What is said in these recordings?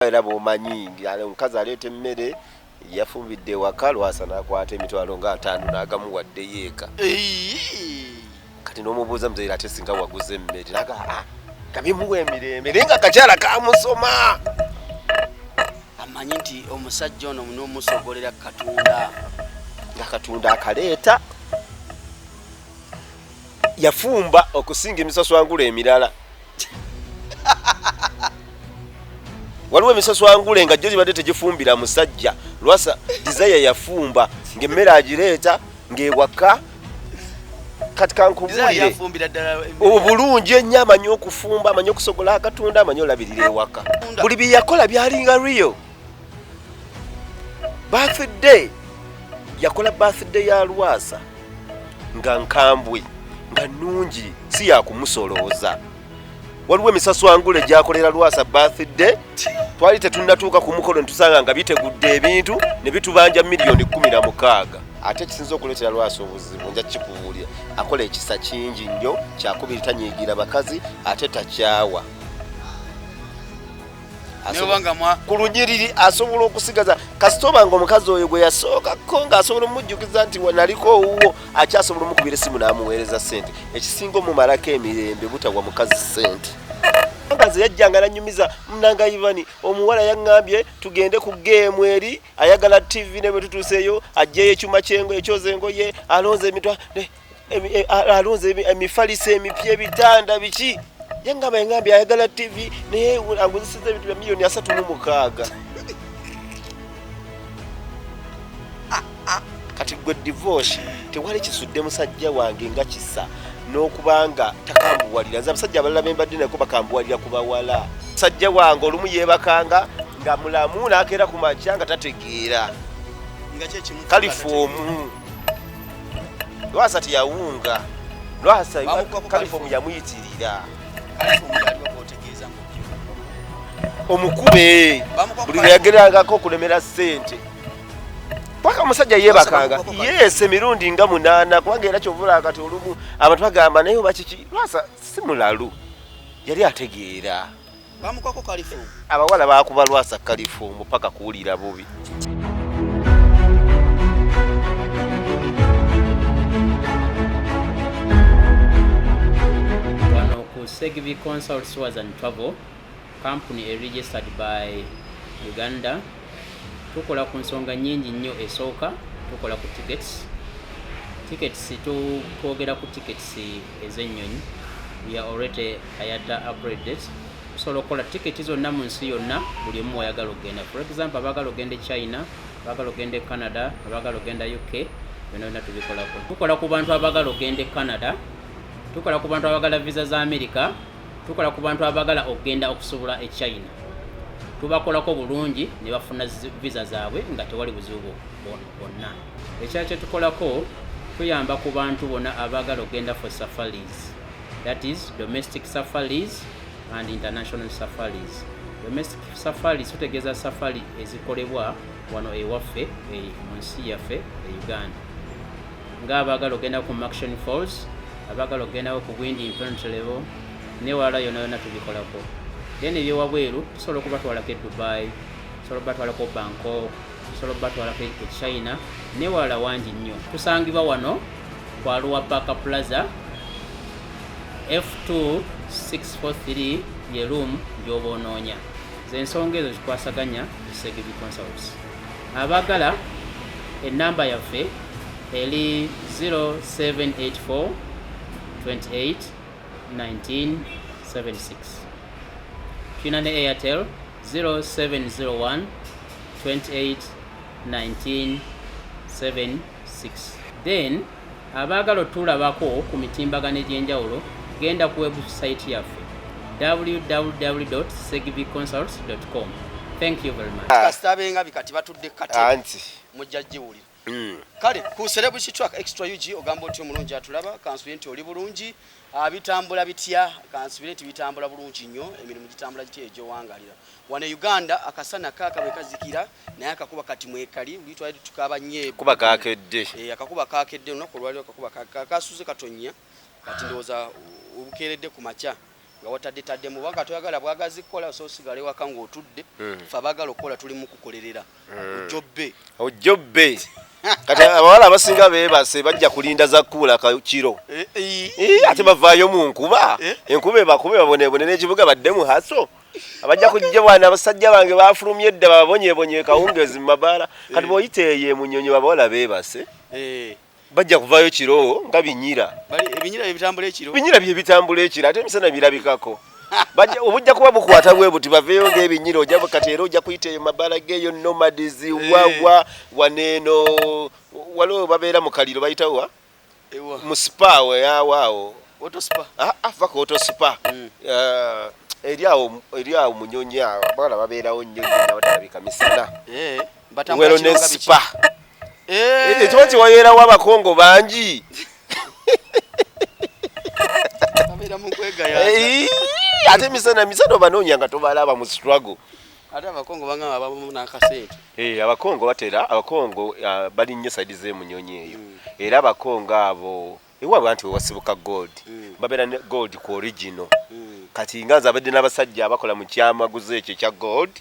era bomanyi ale omukazi aleeta emmere yafumbidde waka Lwasa n'akwata emitwalo nga 5 n'agamuwadde yeeka. Kati n'omubuuza muzeera ate singa waguze emmere naga kabimuwa emirembe naye nga akakyala kamusoma. Amanyi nti omusajja ono n'omusogolera katunda nga katunda akaleeta yafumba okusinga emisaswangula emirala. Waliwo emisaswangula nga jjo zibadde tegifumbira musajja Lwasa Desire yafumba ng'emmere agireeta ng'ewaka. Kati kankubulire obulungi ennyo amanyi okufumba amanyi okusogola akatunda amanyi olabirira ewaka. Buli bye yakola byalinga real. Birthday yakola birthday ya Lwasa nga nkambwe nga nnungi si yakumusolooza. Waliwo emisaswangule gyakolera Lwasa birthday twali tetunnatuuka ku mukolo netusanga nga bitegudde ebintu ne bitubanja $16,000. Ate kisinza okuleetera Lwasa obuzibu nja kikubuulira akola ekisa kingi nnyo kyakubiri tanyiigira bakazi ate takyawa. Ku lunyiriri asobola okusigaza kasitoba ng'omukazi oyo gwe yasookako ng'asobola omujjukiza nti naliko owuwo akyasobola omukubira essimu n'amuweereza ssente. Ekisinga omumalako emirembe butawa mukazi ssente. Omukazi yajjanga nanyumiza munanga Ivani omuwala yaŋŋambye tugende ku geemu eri ayagala TV ne bwe tutuuseeyo aggyeyo ekyuma ky'engo ekyoza engoye alonze alonze emifaliso emipya ebitanda biki. Yangambye ayagala TV naye anguzisiza ebintu bya $360,000. Kati gwe divorce tewali kisudde musajja wange nga kisa n'okubanga takambuwalira. Nze abasajja abalala bembadde nako bakambuwalira ku bawala. Musajja wange olumu yeebakanga nga mulamu n'akeera ku makya nga tategeera. Kalifomu Lwasa teyawunga. Lwasa Kalifomu yamuyitirira. Omukube buli yagerangako okulemera ssente paka omusajja yeebakanga yes emirundi nga 8 kubanga era kyovula kati olumu abantu bagamba naye oba kiki Lwasa si mulalu yali ategeera. Bamukubako Kalifomu abawala baakuba Lwasa Kalifomu paka kuwulira bubi. Segivi Consults Tours and Travel company registered by Uganda. Tukola ku nsonga nyingi nnyo esooka tukola ku tickets twogera ku tickets ez'ennyonyi. We are already ayata upgraded. Tusobola okukola tickets zonna mu nsi yonna buli omu ayagala okugenda. For example abagala okugenda China, abagala okugenda Canada, abagala okugenda UK byonna tubikolako. Tukola ku bantu abagala okugenda Canada, tukola ku bantu abagala visa za America, tukola ku bantu abagala okugenda okusobola China. Tubakolako bulungi ne bafuna visa zaabwe nga tewali buzibu bonna. Ekyakye tukolako tuyamba ku bantu bonna abagala okugenda for safaris. That is domestic safaris and international safaris. Domestic safaris tutegeeza safari ezikolebwa wano ewaffe mu nsi yaffe e Uganda. Ng'abagala okugenda ku Action Falls, abagala okugenda ku Bwindi Infant Level ne wala yonna tubikolako. Then ebyewabweru tusobola okubatwalako e Dubai, tusobola okubatwalako Bangkok, tusobola okubatwalako e China ne wala wangi nnyo. Tusangibwa wano kwa Arua Park Plaza F2643 ye room gy'oba onoonya. Z'ensonga ezo zikwasaganya Segivi Consults. Abagala ennamba yaffe eri 0784 28 1976. Tuna ne Airtel 0701 28 1976. Then abagala tulabako ku mitimbagano egy'enjawulo genda ku website yaffe www.segiviconsults.com. Thank you very much. Kastabenga bikati batudde kati Anti mujjajjiwulira. Kale ku celebrity track extra UG ogamba oti omulungi atulaba kansubire nti oli bulungi bitambula bitya kansubire nti bitambula bulungi nnyo emirimu gitambula gitya egyo wangalira wano Uganda akasana kaka bwe kazikira naye akakuba kati mwekali ulitwa tukaba nye kuba kakedde akakuba kakedde no kulwaliro akakuba kakasuze katonya kati ndoza obukeredde ku macha nga watadde mu banga toyagala bwagazi kola so sigale wakango otudde fa bagala okola tuli mu kukolerera ojobbe kati abawala abasinga beebase bajja kulinda za kula kiro ate bavaayo mu nkuba enkuba ebakube babonebone n'ekibuga badde mu haso abajja kujja bwana abasajja bange bafulumye edda babonyebonye kawungezi mu mabaala kati bw'oyiteeye mu nnyonyi abawala beebase bajja kuvaayo kiro nga binyira ebinyira ebitambula ekiro binyira bye bitambula ekiro ate emisana birabikako obujja kuba bukwata bwe buti baveeyo ng'ebinyira ojja kati era ojja kuyita mabaala geeyo nomadies wawa waneeno waliwo babeera mu kaliro bayitawa mu spa weawaawo vako otospa eri awo munyonyi awo abawala babeerawo nnyo nabatalabika misana wero ne spa ekiba kiwayeerawo abakongo bangi ate misana obanoonya nga tobalaba mu struggle ate abakongo bangamba babamu n'akasente abakongo batera abakongo bali nnyo saidi z'emunyonyi eyo era abakongo abo ewaabwe anti wewasibuka gold babeera ne gold ku original kati nga nze abadde n'abasajja abakola mu kyamaguzi ekyo ekya gold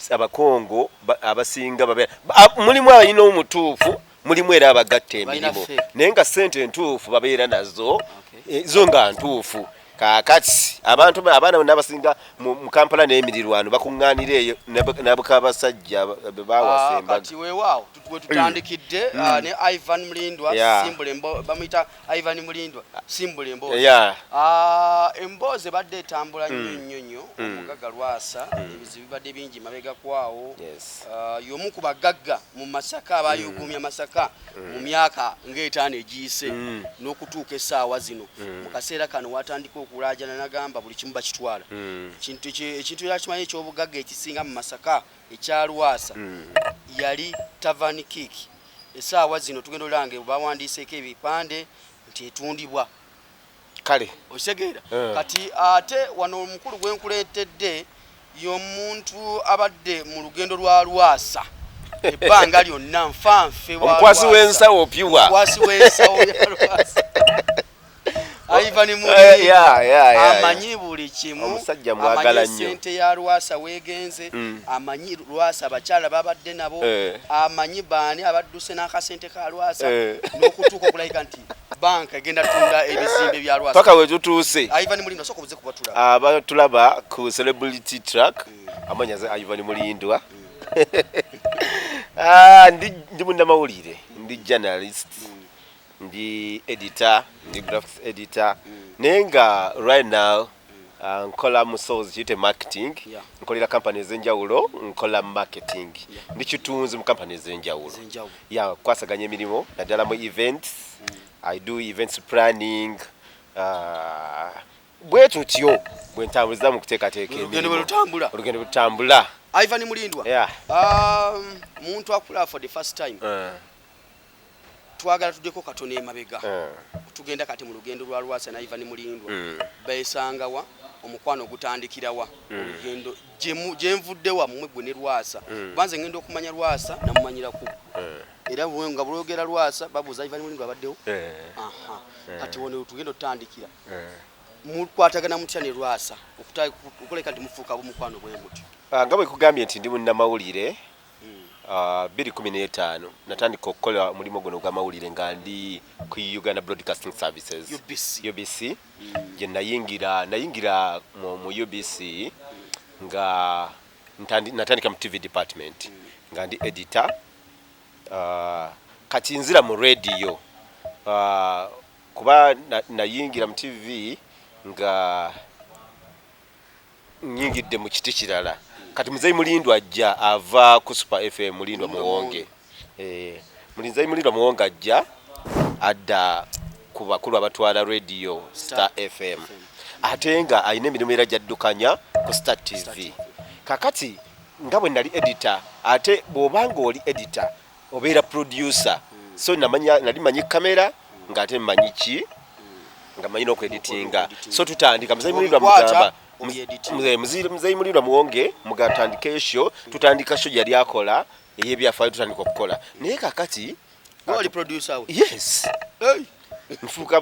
abakongo abasinga babeera mulimu abalina omutuufu mulimu era abagatta emirimu naye nga ssente entuufu babeera nazo zo nga ntuufu kakati abantu abaana n'abasinga mu Kampala n'emirirwano bakuŋŋaanira eyo n'abasajja bawasemba kati weewaawo tutandikidde ne Ivan Mulindwa simbule bamuyita Ivan Mulindwa simbule emboozi emboozi badde etambula nnyo omugaga Lwasa ebizibu bibadde bingi mabega kwawo y'omu ku bagagga mu Masaka abayugumya Masaka mu myaka ng'etaano egiyise n'okutuuka essaawa zino mu kaseera kano watandika okulajana nagamba buli kimu bakitwala ekintu era kimanyi eky'obugagga ekisinga mu Masaka ekya Lwasa yali tavani kiki essaawa zino tugenda olange bawandiiseeko ebipande nti etundibwa kale osegeera kati ate wano omukulu gwenkuleetedde y'omuntu abadde mu lugendo lwa Lwasa ebbanga lyonna nfanfe omukwasi w'ensawo piwa omukwasi w'ensawo ya Lwasa Ivan Mulindwa amanyi buli kimu omusajja mwagala nnyo sente ya Lwasa wegenze amanyi Lwasa abakyala babadde nabo amanyi baani abadduse n'akasente ka Lwasa n'okutuuka okulayika nti banka egenda tunda ebizimbe bya Lwasa paka we tutuuse Ivan Mulindwa soko buze kubatula abatulaba ku celebrity track amanya ze Ivan Mulindwa ndi munnamawulire ndi journalist ndi editor ndi graphics editor nenga right now nkola mu sales yite marketing nkolera companies enjawulo nkola marketing ndi kitunzi mu companies enjawulo kwasaganya emirimu naddala mu events I do events planning bwetutyo bwentambuliza mu kuteekateeka emirimu olugendo lutambula Ivan Mulindwa muntu akula for the first time twagala tuddeko katono emabega tugenda kati mu lugendo lwa Lwasa na Ivan Mulindwa bayisangawa omukwano gutandikirawa olugendo gye nvuddewa mumwe gwe ne Lwasa banze ngenda okumanya Lwasa namumanyira ku era nga bulogera Lwasa babuuza Ivan Mulindwa abaddewo kati wano tugenda tutandikira mukwatagana mutya ne Lwasa okuleka nti mufuuka omukwano bwe muti nga bwe kugambye nti ndi munnamawulire 2015 natandika okukola omulimu guno gw'amawulire nga ndi ku Uganda Broadcasting Services UBC gye nayingira mu UBC nga natandika mu TV department nga ndi editor kati nzira mu radio kuba nayingira mu TV nga nyingidde mu kiti kirala kati Muzeyi Mulindwa ajja ava ku Super FM Mulindwa Muwonge Muzeyi Mulindwa Muwonge ajja adda ku bakulu abatwala radio Star FM ate nga ayina emirimu era gyaddukanya ku Star TV kakati nga bwe nali editor ate bw'obanga oli editor obeera producer so nali manyi kamera nga ate mmanyi ki nga manyi n'okweditinga so tutandika Muzeyi Mulindwa mugamba Muzeyi Mulindwa Muwonge mugatandika esho tutandika sho yali akola ey'ebyafaayo tutandika okukola naye kakati oli producer we yes nfuuka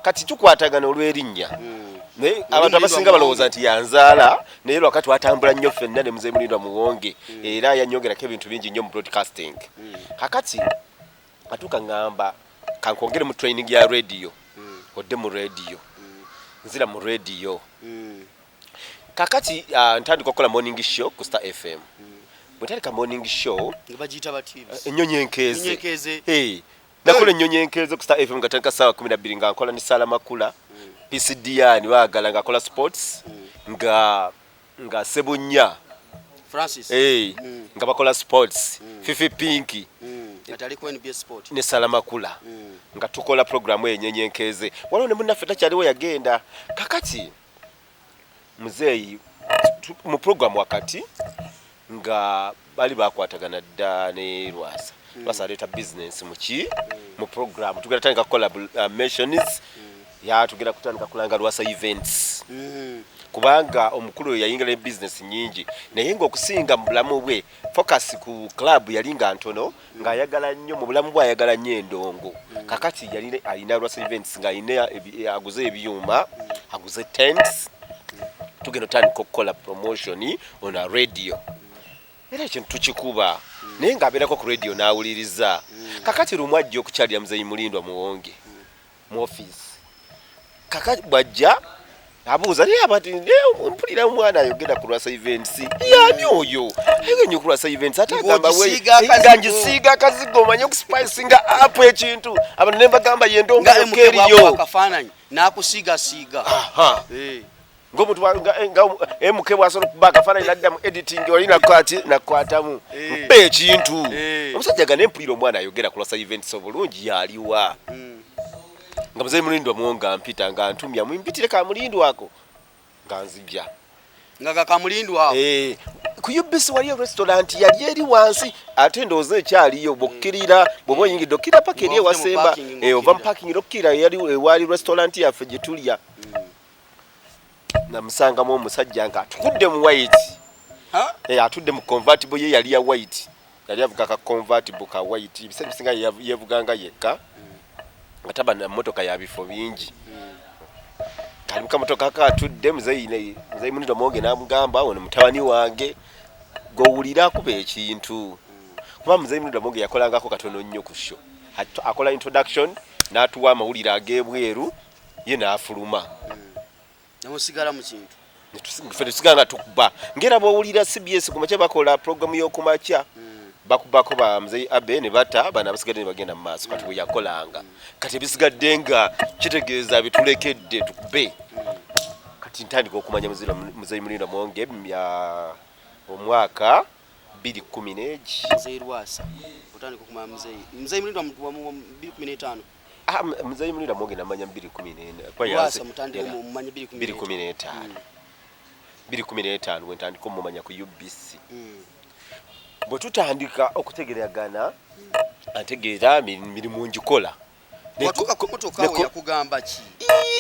kati tukwatagana olw'erinnya abantu abasinga balowooza nti yanzaala naye lwakati watambula nnyo ffenna ne Mzee Mulindwa Muwonge era yanyongerako ebintu bingi nnyo mu broadcasting kakati atuuka ngamba kankongere mu training ya radio odde mu radio nzira mu radio kakati ntandika okukola morning show ku Star FM bwetandika morning show bagiyita bati ennyonyi enkeeze nakola ennyonyi enkeeze ku Star FM ngatandika ssaawa 12 nga nkola ne Sala Makula PCDN waagala ngakola sports nga Sebunya Francis nga bakola sports Fifi Pinky atali ku NBA sport ne Sala Makula nga tukola programu ennyonyi enkeeze waliwo ne munnaffe takyaliwo yagenda kakati muzeeyi mu programu wakati nga bali bakwatagana dda ne Lwasa aleeta business mu program tugenda tandika kukola mentions tugenda kutandika kulanga Lwasa events kubanga omukulu yayingira ne business nyingi naye ng'okusinga mu bulamu bwe focus ku club yali nga ntono ng'ayagala nnyo mu bulamu bwe ayagala nnyo endongo kakati alina Lwasa events ng'alina aguze ebyuma aguze tents tugenda tandika okukola promotion on a radio era ekintu tukikuba naye ng'abeerako ku radio n'awuliriza kakati lumu ajja okukyalira Mzee Mulindwa Muwonge mu office kakati bwajja abuuza naye abati mpulira omwana ayogera ku Lwasa events yani oyo ayogenye ku Lwasa events ate agamba nga ngisiiga akazigo omanye okuspicinga up ekintu abantu ne bagamba yendongo eriyo akafaananyi n'akusiigasiiga ng'omuntu MK bw'asobola okuba akafaananyi n'adda mu editing oli nakwatamu mpa ekintu omusajja ga nempulira omwana ayogera ku Lwasa events obulungi yaliwa nga Mzee Mulindwa Muwonge mpita nga ntumya mumpitire ka Mulindwa ako nga nzija nga ka Mulindwa ku UBC waliyo restaurant yali eri wansi ate ndowooza ekyaliyo bokkirira bw'oba oyingidde okkira paka eri ewasemba ova mu parking okkira yali ewali restaurant yaffe gye tulya namusangamu omusajja nga atudde mu white atudde mu convertible ye yali ya white yali avuga ka convertible ka white ebiseera bisinga yevuganga yekka nga taba na mmotoka ya bifo bingi kali mukamotoka katudde Mzee Mulindwa Muwonge n'amugamba ono mutabani wange gowulira akuba ekintu kuba Mzee Mulindwa Muwonge yakolangako katono nnyo ku show akola introduction n'atuwa amawulire ag'ebweru ye n'afuluma namusigala mu kintu ffe tusigala nga tukuba ngera bw'owulira CBS ku makya bakola programu y'okumakya bakubako ba Mzee Abe ne bata bana basigadde ne bagenda mu maaso kati bwe yakolanga kati ebisigadde nga kitegeeza bitulekedde tukube kati ntandika okumanya Mzee Mulindwa Muwonge ya omwaka 2010 Mzee Lwasa otandika okumanya Mzee Mulindwa 2015 Mzee Mulindwa Muwonge namanya 2014 kwa Lwasa mutandika omumanya 2015 2015 wentandika omumanya ku UBC bwe tutandika okutegeragana ategeera mirimu ngikola watuuka ku motoka awo yakugamba ki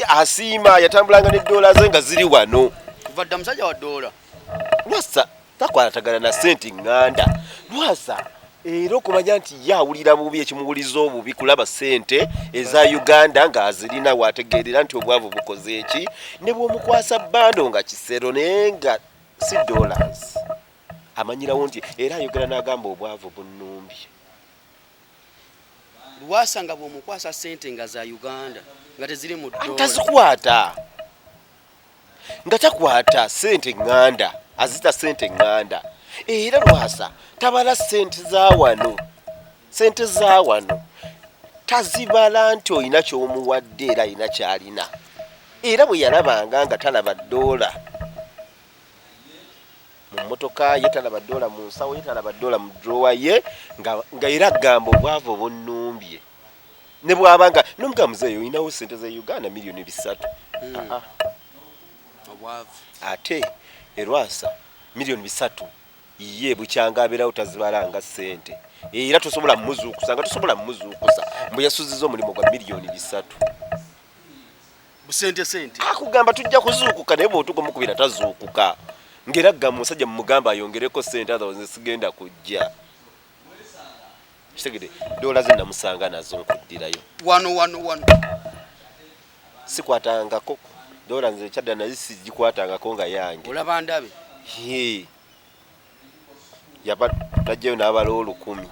asiima yatambulanga n'eddoola ze nga ziri wano kuva dda musajja wa ddoola Lwasa takwatagana na sente ŋŋanda Lwasa era okumanya nti yawulira bubi ekimuwuliza obubi kulaba sente eza Uganda ng'azirina wategeerera nti obwavu bukoze eki ne bw'omukwasa bbando nga kisero naye nga si dollars amanyirawo nti era ayogera n'agamba obwavu bunnumbye Lwasa nga bw'omukwasa sente nga za Uganda nga teziri mu ddoola tazikwata nga takwata sente ŋŋanda azita sente ŋŋanda era Lwasa tabala sente za wano tazibala nti olina ky'omuwadde era alina ky'alina era bwe yalabanga nga talaba ddoola mu mmotoka ye talaba ddoola mu nsawo ye talaba ddoola mu drowa ye nga era agamba obwavu obunnumbye ne bw'abanga n'omugamba Muzeeyo olinawo sente za Uganda miliyoni 3 obwavu ate Lwasa miliyoni 3 ye bukyanga abeerawo tazibalanga sente era tosobola mmuzuukusa nga tosobola mmuzuukusa mbu yasuziza omulimu gwa miliyoni 3 busente akugamba tujja kuzuukuka naye bw'otugomukubira tazuukuka ngera gamba musajja mugamba ayongereko sente otherwise sigenda kujja kitegede dola ze namusanga nazo nkuddirayo wano sikwatangako dola nze kyadda nazo sigikwatangako nga yange olaba ndabe najjayo n'abala 10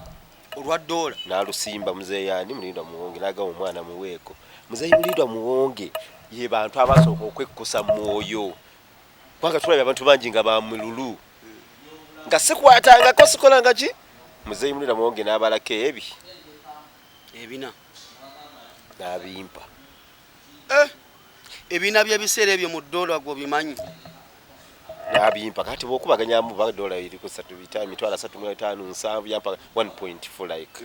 olwa dola n'alusimba muzeeyani Mulindwa Muwonge n'agamba omwana muweeko muzeeyi Mulindwa Muwonge ye bantu abasooka okwekkusa mwoyo kubanga tulabye abantu bangi nga bamululu nga sikwatangako sikolanga ki muzeeyi Mulindwa Muwonge n'abalako ebina n'abimpa ebina by'ebiseera ebyo mu dola gwo bimanyi n'abimpa kati bw'okubaganyamu ba dola iri ku 3,357 yampa 1.4 like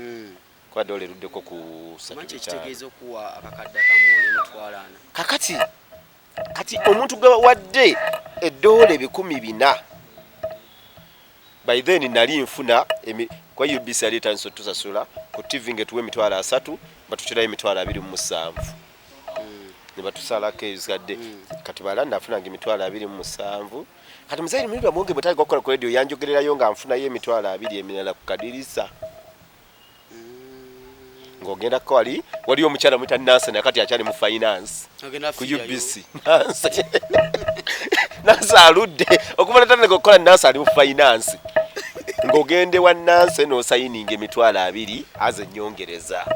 kwa dola eruddeko ku 3 kitegeeza okuwa akakadde akamuona emitwalana kati omuntu gwe wadde eddola 400 by then nali nfuna kwa UBC ali tanso tusasula ku TV ngetuwe emitwalo 3 batutirayo emitwalo 27 ne batusalako ezadde kati balanda afunanga emitwalo 27 kati muzeeyi Mulindwa Muwonge bwe tali kukola ku radio yanjogererayo nga nfunayo emitwalo 2 emirala ku kadirisa ng'ogenda ko wali omukyala mwita Nancy nakati akyali mu finance ku UBC Nancy aludde okuva tatandika okukola Nancy ali mu finance ng'ogende wa Nancy n'osayininga emitwalo 2 aze ennyongereza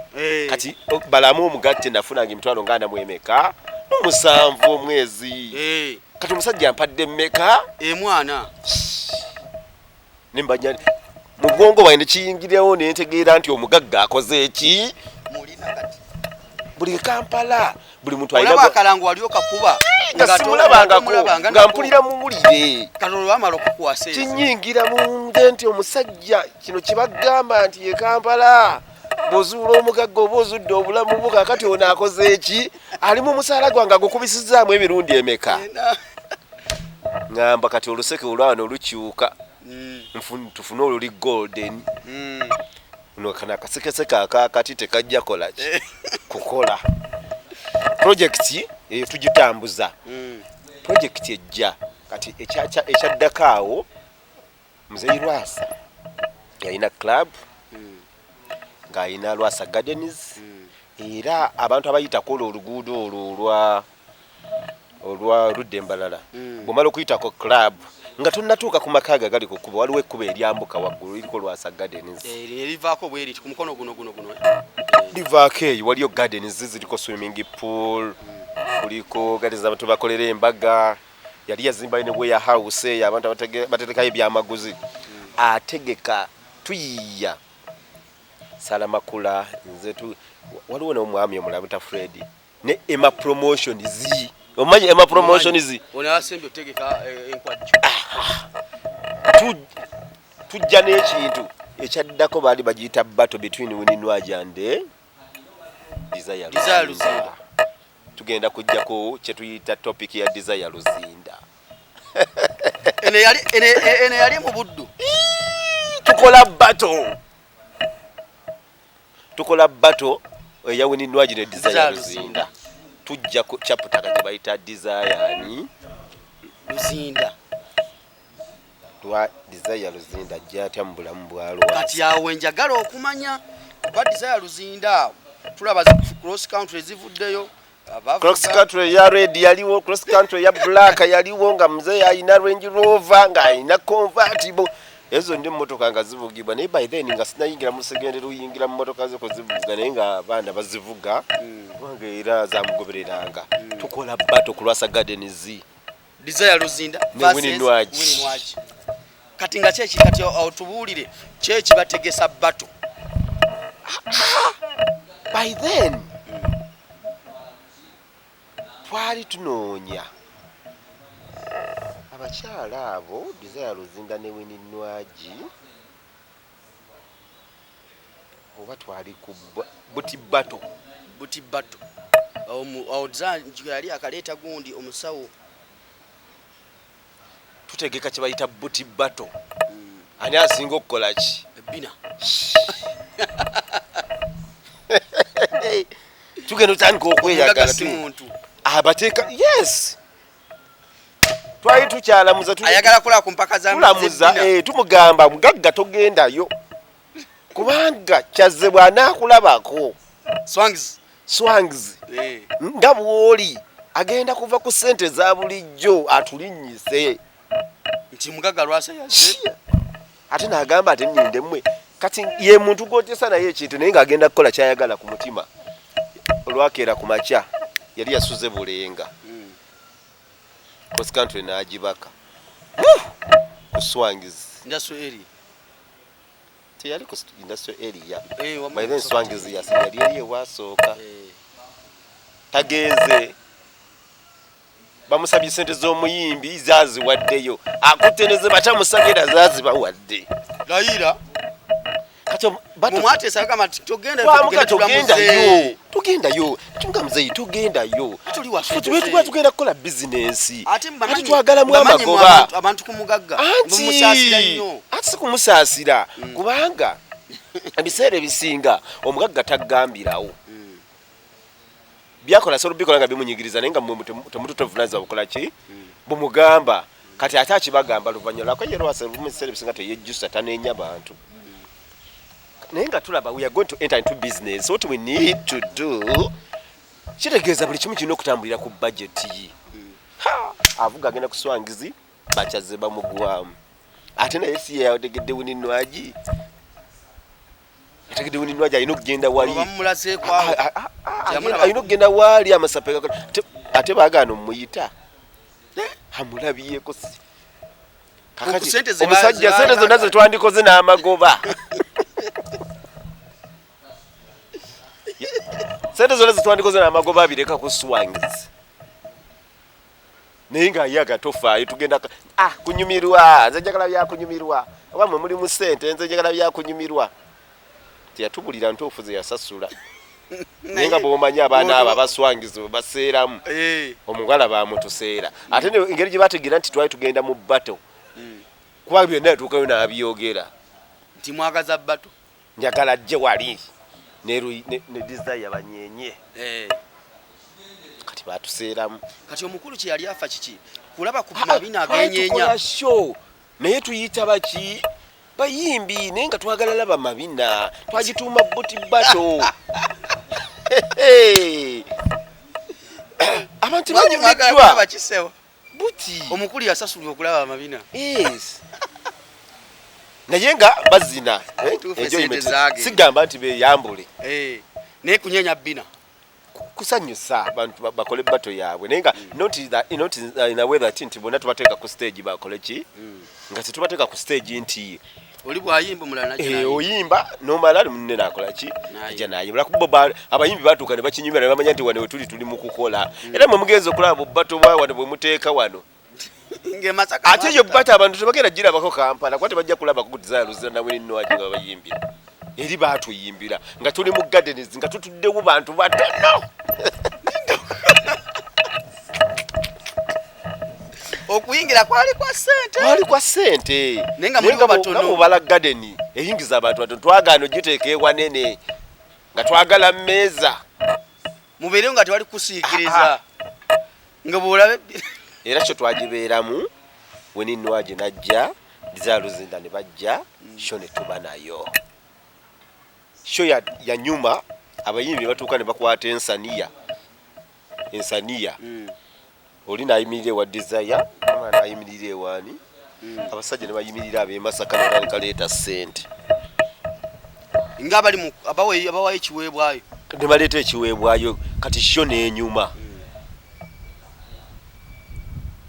kati balamu omugatte nafunanga emitwalo nga 7 omwezi kati omusajja ampadde mmeka mwana nimbanya mu bwongo bwange nekiyingirawo nentegeera nti omugagga akoze eki buli Kampala buli muntu alina akalango wali okakuba nga simulabangako nga mpulira muwulire kalolo amalo okukwasa kinyingira mu nge nti omusajja kino kibagamba nti ye Kampala bozuula omugagga oba ozudde obulamu bwo kakati ono akoze eki ali mu musaala gwange agukubisizaamu emirundi emeka ngamba kati oluseke olwana olukyuka tufune oluli golden kana akasekeseke akakati tekajja kola ki kukola project tugitambuza project ejja kati ekyaddako awo muzeeyi Lwasa yalina club ng'alina Lwasa Gardens era abantu abayitako oluguudo olwo olwa Ludde Embalala bw'omala okuyitako club nga tonnatuuka ku maka gali ku kkubo waliwo ekkubo eryambuka waggulu liriko Lwasa Gardens livaako bweriti ku mukono guno livaako eyo waliyo gardens ziriko swimming pool kuliko gardens abantu bakolera embaga yali yazimba ne warehouse eyo abantu baterekayo ebyamaguzi ategeka tuyiya Salamakula nze waliwo n'omwami omulabuta Fred ne Emma Promotions omanyi Emma Promotions onasembe otegeka enkwajjo tujja n'ekintu ekyaddako baali bagiyita battle between Wininwaji and Desire Luzinda tugenda kujjako kye tuyita topic ya Desire Luzinda ene yali mu buddu tukola battle eya Wininwaji ne Desire Luzinda tujja ku chapter kati bayita Desire Luzinda Desire Luzinda jjatya mu bulamu bwa Lwasa kati awo njagala okumanya ba Desire Luzinda tulaba cross country zivuddeyo cross country ya red yaliwo cross country ya black yaliwo nga mzee alina Range Rover nga alina convertible ezo ndi mmotoka nga zivugibwa naye by then nga sinayingira mu segendero uyingira mu mmotoka zo kuzivuga naye nga abaana bazivuga wange era zamugobereranga tukola battle ku Lwasa Gardens Desire Luzinda Wininwaji kati nga kyeki kati otubuulire kyeki bategesa battle by then twali tunoonya abakyala abo Desire Luzinda ne Wininwaji oba twali ku buti battle Desire yali akaleeta gundi omusawo tutegeka kye bayita buti battle ani asinga okukola ki ebina tugenda otandika okweyagala abateeka yes twali tukyalamuza ayagala kola ku mpaka za tulamuza tumugamba mugagga togendayo kubanga kyazze bw'anaakulabako swangs nga bw'oli agenda kuva ku ssente za bulijjo atulinnyise nti mugagga lwasa yazze ate n'agamba ati nnyindemmwe kati ye muntu gw'oteesa naye ekintu naye ng'agenda kukola kyayagala ku mutima olwakeera ku makya yali yasuze bulenga cross country n'agibaka ku swangs teyali ku industrial area by then swangs yali eri ewasooka tagenze bamusabye sente z'omuyimbi zaziwaddeyo akutte ne ze batamusabye era zazibawadde layira tugendayo tunga muzeyi tugendayo tugenda kukola bizinensi ati twagalamu amagoba abantu kumugagga ati sikumusaasira kubanga ebiseera ebisinga omugagga taggambirawo byakola solo bikola nga bimunyigiriza naye nga temututovunaza bukola ki bumugamba kati ate akibagamba luvannyuma lwako ye lwasa mubiseera ebisinga teyejjusa taneenya bantu naye nga tulaba we are going to enter into business what we need to do kitegeeza buli kimu kirina okutambulira ku budgeti avuga agenda ku swangizi bakyaze bamugwamu ate naye si yategedde wuninwagi alina okugenda wali alina okugenda wali amasape ate baagaana omuyita amulabyeko omusajja sente zonna zetwandikoze n'amagoba sente zonna zetwandikoze n'amagoba abireka ku swangizi naye nga ye agatofaayo tugenda kunyumirwa nze njagala byakunyumirwa oba mwe mulimu sente nze njagala byakunyumirwa teyatubulira ntuufu ze yasasula naye nga bw'omanyi abaana abo abaswangizi baseeramu omuwala bamutuseera ate engeri gye bategeera nti twali tugenda mu bato kuba byonna yatuukayo n'abyogera nti mwagaza bato njagala ajje wali ne desire banyenye kati batuseeramu kati omukulu kye yali afa kiki kulaba ku mabina agenyeenya show naye tuyita baki bayimbi naye nga twagala laba mabina twagituuma buti bato abantu banyumiddwa bakisewa buti omukulu yasasulwa okulaba amabina naye nga bazina sigamba nti beyambule naye kunyenya bina kusanyusa abantu bakole bato yaabwe naye nga not in a way that nti bonna tubateeka ku stage bakole ki nga tetubateeka ku stage nti oli bwayimba mulala oyimba nomala munne nakola ki ajja nayimba kuboba abayimbi batuuka ne bakinyumira ne bamanya nti wano tuli mu kukola era mwe mugenzi okulaba bbato bwa wano bwe muteeka wano ate yo bbato abantu tebagenda girabako Kampala kwate bajja kulaba ku desire luzira nawe ninnoaji nga bayimbira eri batuyimbira nga tuli mu gardens nga tutuddewo bantu batono okuyingira kwali kwa sente nenga mubala garden eyingiza abantu batono twagaano giteeka ewanene nga twagala mmeeza mubeere nga tewali kusiikiriza nga bwolabe era kyo twagibeeramu weninwaje najja dizaluzinda ne bajja sho ne tuba nayo sho ya nyuma abayimbi batuuka ne bakwata ensaniya oli nayimirire wa desire omwana ayimirire ewani abasajja ne bayimirira ab'emasaka nebaleeta ssente nga abawayo ekiweebwayo ne baleeta ekiweebwayo kati sho n'enyuma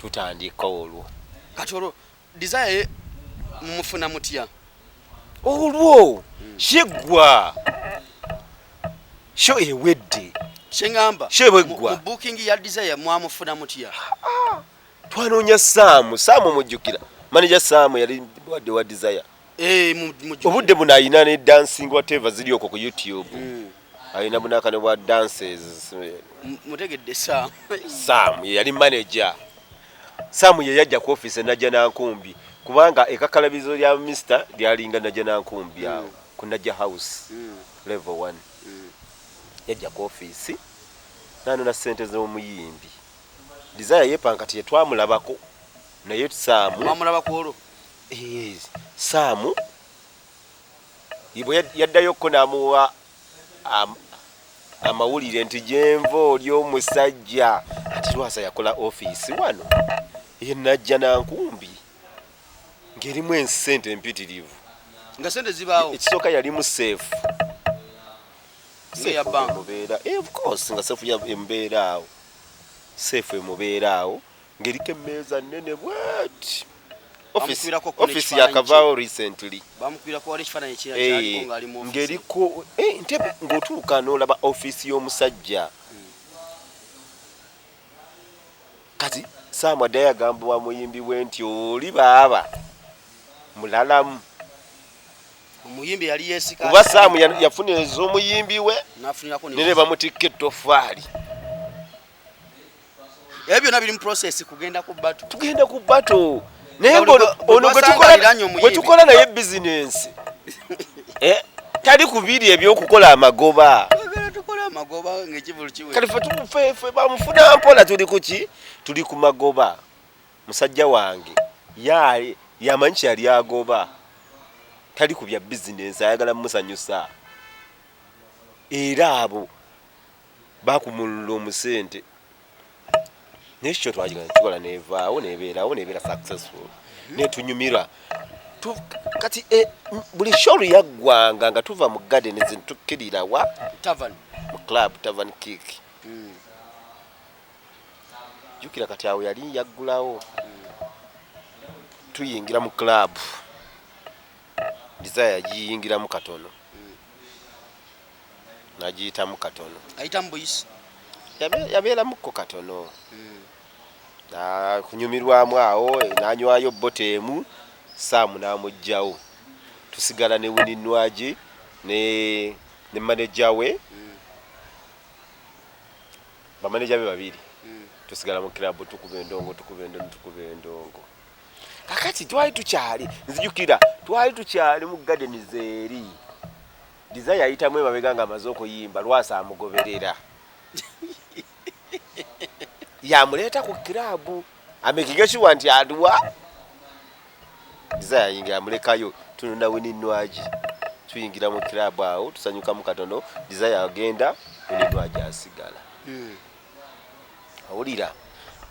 tutandika olwo kati olwo desire mumufuna mutya olwo sheggwa sho ewedde shengamba shebegwa booking ya desire mwamufuna mutya twanoonya Saamu mujjukira manager Saamu yali wadde wa desire obudde buno ayina ne dancing whatever ziri okwo ku YouTube ayina bunakane bwa dances mutegedde Saamu yali manager Saamu ye yajja ku office najja nankumbi kubanga ekakalabizo lya Mr lyalinga najja nankumbi awo ku Najja house level 1 yajja ku office nano na sente z'omuyimbi desire yepankati yetwamulabako naye Saamu mwamulaba ku olwo Saamu Ibo yaddayo ko namuwa amawulire nti jenva oli omusajja ati Lwasa yakola office wano ye najja nankumbi ngerimu ensente empitirivu nga sente zibaawo ekisooka yali mu safe ya bank mubeera of course nga safe ya embeeraawo safe emubeeraawo ngeriko emmeeza nnene bwati office yakavaawo recently bamukubirako wali ekifaananyi kyaliko ng'ali mu ngeriko ntebe ng'otuuka n'olaba office y'omusajja kati Saamu addayo agamba wa muyimbi we nti oli baaba mulalamu omuyimbi yali yeesika kuba Saamu yafuniriza omuyimbi we n'afunirako nene bamutikka ettoffaali ebyo byonna biri mu process kugenda ku bato tugenda ku bato naye ono gwe tukola naye bizinensi tali kubiri ebyokukola amagoba kale ffe bamufuna mpola tuli kuki tuli ku magoba musajja wange yamanyi kyali agoba tali ku bya bizinensi ayagala musanyusa era abo bakumulula omusente nekyo twagikola nevaawo nebeerawo successful netunyumira kati buli show yaggwanga nga tuva mu garden zentukkirira wa tavern mu club tavern kick jukira kati awo yali yaggulawo tuyingira mu club Desire yiyingiramu katono nagiyitamu katono ayitamu boyisi yabeeramuko katono kunyumirwamu awo nanywayo botemu Saamu n'amugjawo tusigala ne Wininwagi ne manager we bamaneja be babiri tusigala mu club tukuba endongo kakati twali tukyali nzijukira twali tukyali mu garden zeeri Desire yayitamu emabega nga amaze okuyimba Lwasa amugoberera yamuleeta ku club amekinga sure nti aduwa Desire yayingira amulekayo tununa Wininwagi tuyingira mu club awo tusanyuka mu katono Desire agenda Wininwagi asigala awulira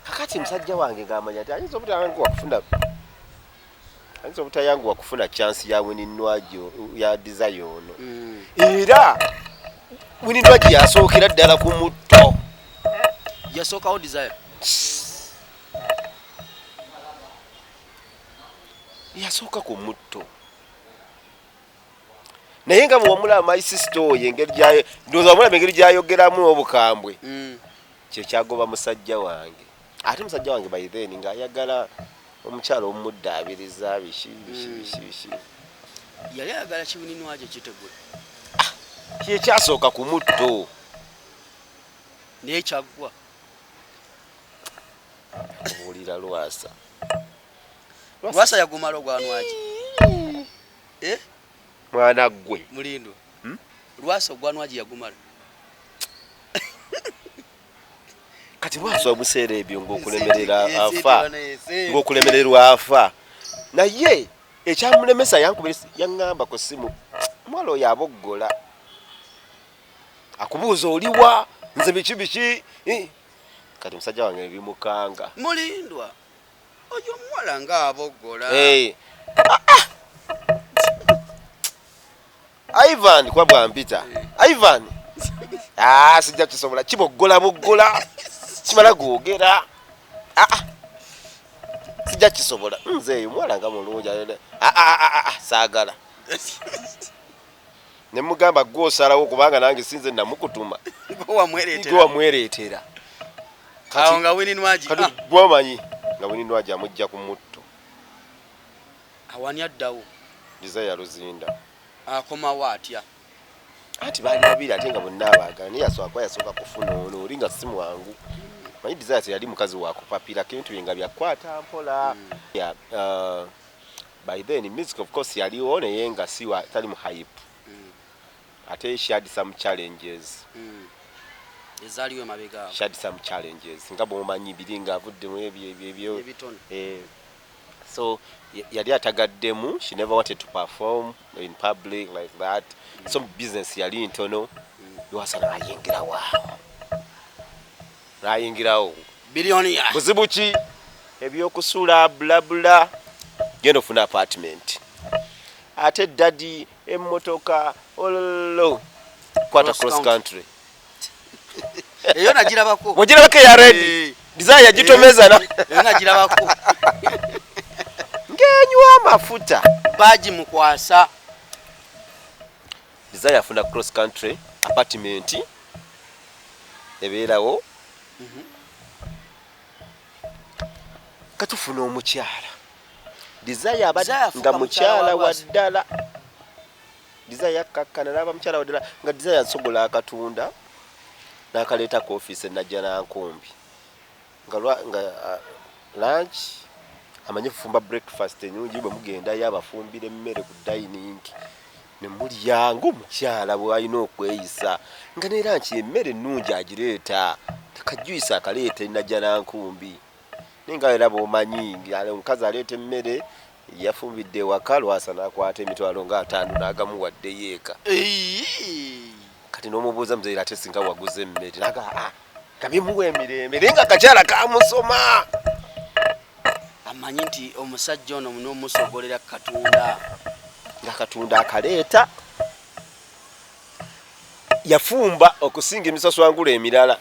kakati musajja wange ng'amanya ati ayinza obutayanguwa kufuna chance ya Wininwagi ya Desire ono era Wininwagi yasookera ddala ku mutto yasookawo Desire yasooka ku mutto naye nga muwamulaba my sister oyo engeri gyayo ndowooza wamulaba engeri gyayogeramu obukambwe kyekyagoba musajja wange ate musajja wange by then ng'ayagala omukyalo omuddaabiriza biki yali ayagala Wininwagi ekitegwe kyekyasooka ku mutto naye kyaggwa obuulira Lwasa yagumala ogwanwagi mwana gwe Mulindwa Lwasa ogwanwagi yagumala kati Lwasa omuseera ebyo ng'okulemererwa afa naye ekyamulemesa yaŋŋamba ku ssimu omwala oyo aboggola akubuuza oliwa nze biki kati musajja wange ebimukanga Mulindwa oyo omuwala nga aboggola Ivan kwa bwampita Ivan sijja kisobola kiboggola kimala gwogera sijja kisobola nze eyo mwala nga mulungi saagala ne mugamba gw'osalawo kubanga nange sinze namukutuma wamwereetera awo nga Wininwagi gwomanyi nga Wininwagi amujja ku mutto awani addawo Desire Luzinda akomawo atya ati baali babiri ate nga bonna abaagala naye yasooka kufuna ono oli nga si mwangu manyi Desire yali mukazi wakupapira kintu bye nga byakwata mpola by then music of course yaliwo naye nga tali mu hype ate she had some challenges ezaliwe mabega she had some challenges nga bwomanyi biri nga avuddemu ebyo So yali atagaddemu, she never wanted to perform in public like that. Some business yali ntono. Lwasa n'ayingirawo. N'ayingirawo. Billionaire. Buzibu ki? Ebyokusula bla bla. Genda ofuna apartment. Ate daddy emmotoka ololo. Kwata cross country. Eyo nagirabako. Mugirabako ya ready. Desire yagitomeza na. Eyo nagirabako. Ngenywa amafuta. Baji mukwasa. Desire afuna cross country apartment. Ebeerawo. Katufuna omukyala. Desire abadde nga mukyala wa ddala. Desire yakkakkana n'aba mukyala wa ddala nga Desire nsogola akatunda n'akaleeta ku office najja nankumbi. Nga lunch amanye kufumba breakfast enyungi bwe mugenda yabafumbira emmere ku dining ne mulya ng'omukyala bw'alina okweyisa nga ne lunch emmere ennungi agireeta takajuyisa akaleeta najja nankumbi. Ninga era bw'omanyi omukazi aleeta emmere yafumbidde ewaka Lwasa n'akwata emitwalo nga 5 n'agamuwaddeyo eka. Kati n'omubuuza muzeyi ate singa waguze emmere naga kabimuwa emirembe naye nga akakyala kamusoma. Amanyi nti omusajja ono n'omusogolera katunda. Nga katunda akaleeta yafumba okusinga emisaswangula emirala.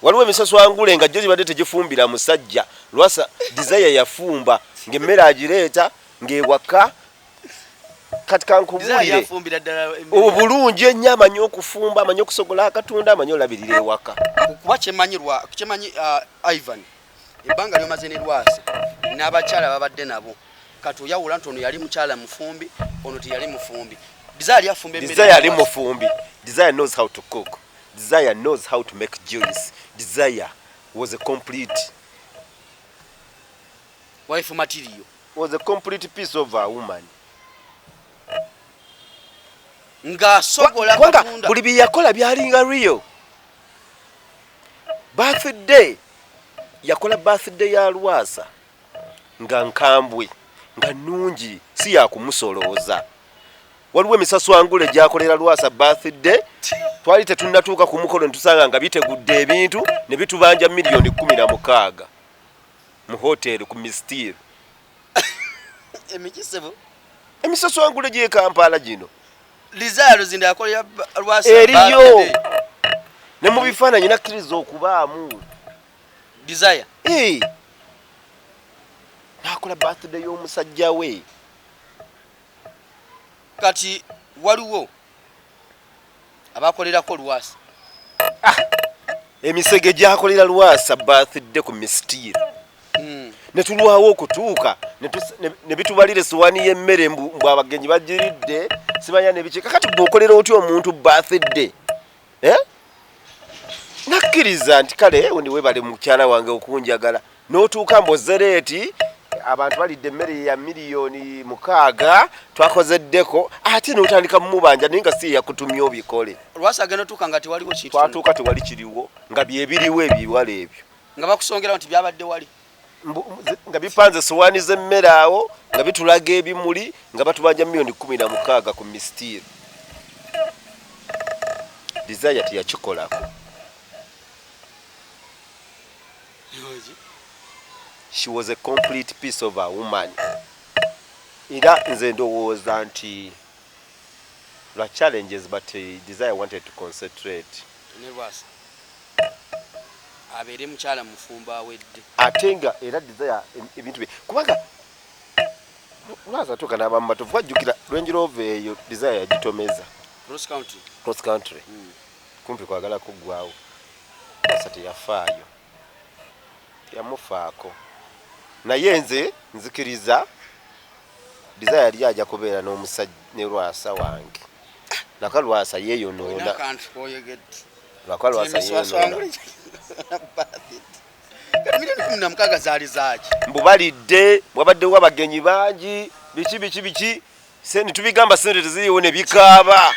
Waliwo emisaswangule nga jjo zibadde tegifumbira musajja. Lwasa Desire yafumba ng'emmere agireeta ng'ewaka kati kankubulire obulungi ennyo amanyi okufumba amanyi okusogola akatunda amanyi olabirira ewaka. Kuba kyemanyi Ivan ebbanga lyomaze ne Lwasa n'abakyala babadde nabo kati oyawula nti ono yali mukyala mufumbi ono teyali mufumbi. Desire yafumba emmere. Desire yali mufumbi. Desire knows how to cook. Desire knows how to make juice. Desire was a complete wife material. Was a complete piece of a woman. Nga sogola katunda. Buli bye yakola byalinga real. Birthday. Yakola birthday ya Lwasa. Nga nkambwe. Nga nungi. Si ya kumusolooza. Waliwo emisaswangule gyakolera Lwasa birthday. Twali tetunnatuuka ku mukolo ntusanga nga bitegudde ebintu ne bitubanja milioni 16 mu hotel ku Mistir. Emikisebo. Emisaswangule gye Kampala gino. Desire luzinda yakolera Lwasa. Eriyo. Ne mu bifaananyi nakkiriza okubaamu. Desire. Nakola birthday y'omusajja we. Kati waliwo abakolerako Lwasa. Emisege gyakolera Lwasa birthday ku Mistir. Ne tulwawo okutuuka ne bitubalira essowaani y'emmere mbu abagenyi bagiridde sibanya ne biki kakati bw'okolera otyo omuntu birthday. Nakkiriza nti kale wendi webale mukyala wange okunjagala n'otuuka mbozereeti abantu balidde emmere ya milioni 6 twakozeddeko ate n'otandika mumubanja naye nga si yakutumya obikole. Lwasa agenda tuuka nga tewaliwo kintu. Twatuuka tewali kiriwo nga byebiriwo ebiwala ebyo. Nga bakusongera nti byabadde wali. Nga bipanze sowaani z'emmere awo nga bitulaga ebimuli nga batubanja milioni 16 ku Mistir. Desire teyakikolako. She was a complete piece of a woman. Era nze ndowooza nti la challenges but Desire wanted to concentrate. Ne Lwasa abeere mukyala mufumba awedde. Ate nga era Desire ebintu bye kubanga Lwasa tuuka n'abamatovu wajjukira Range Rover eyo Desire yagitomeza. Cross country. Kumpi kwagala kuggwawo. Lwasa teyafaayo. Yamufaako. Naye nze nzikiriza Desire yali ajja kubeera n'omusajja ne Lwasa wange. Naka Lwasa yeeyonoona. Naka Lwasa yeeyonoona. Milioni 16 zaali zaaki. Mbubalidde wabaddewo abagenyi bangi biki sente tubigamba sente teziriwo ne bikaaba.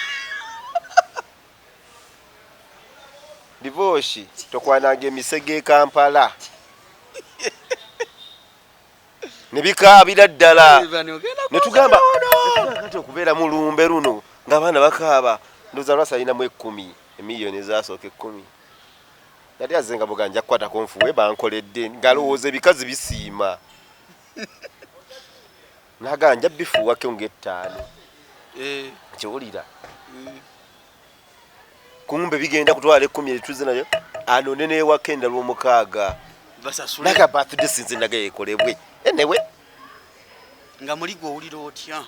Divorce tokwananga emisege Kampala. nebikaabira ddala netugamba kati okubeera mu lumbe luno ng'abaana bakaaba ndoza lwasa alinamu 10 emiliyoni ezasooka 10 yali azenga buganja kukwatako nfuwe bankoledde ngalowooza ebikazi bisiima naganja bifuuwako ng'ettaano kiwulira kumbe bigenda kutwala 10 etuze nayo anone neewaka endala omukaaga naga birthday sinze nagayekolebwe enewe nga muligo owulira otya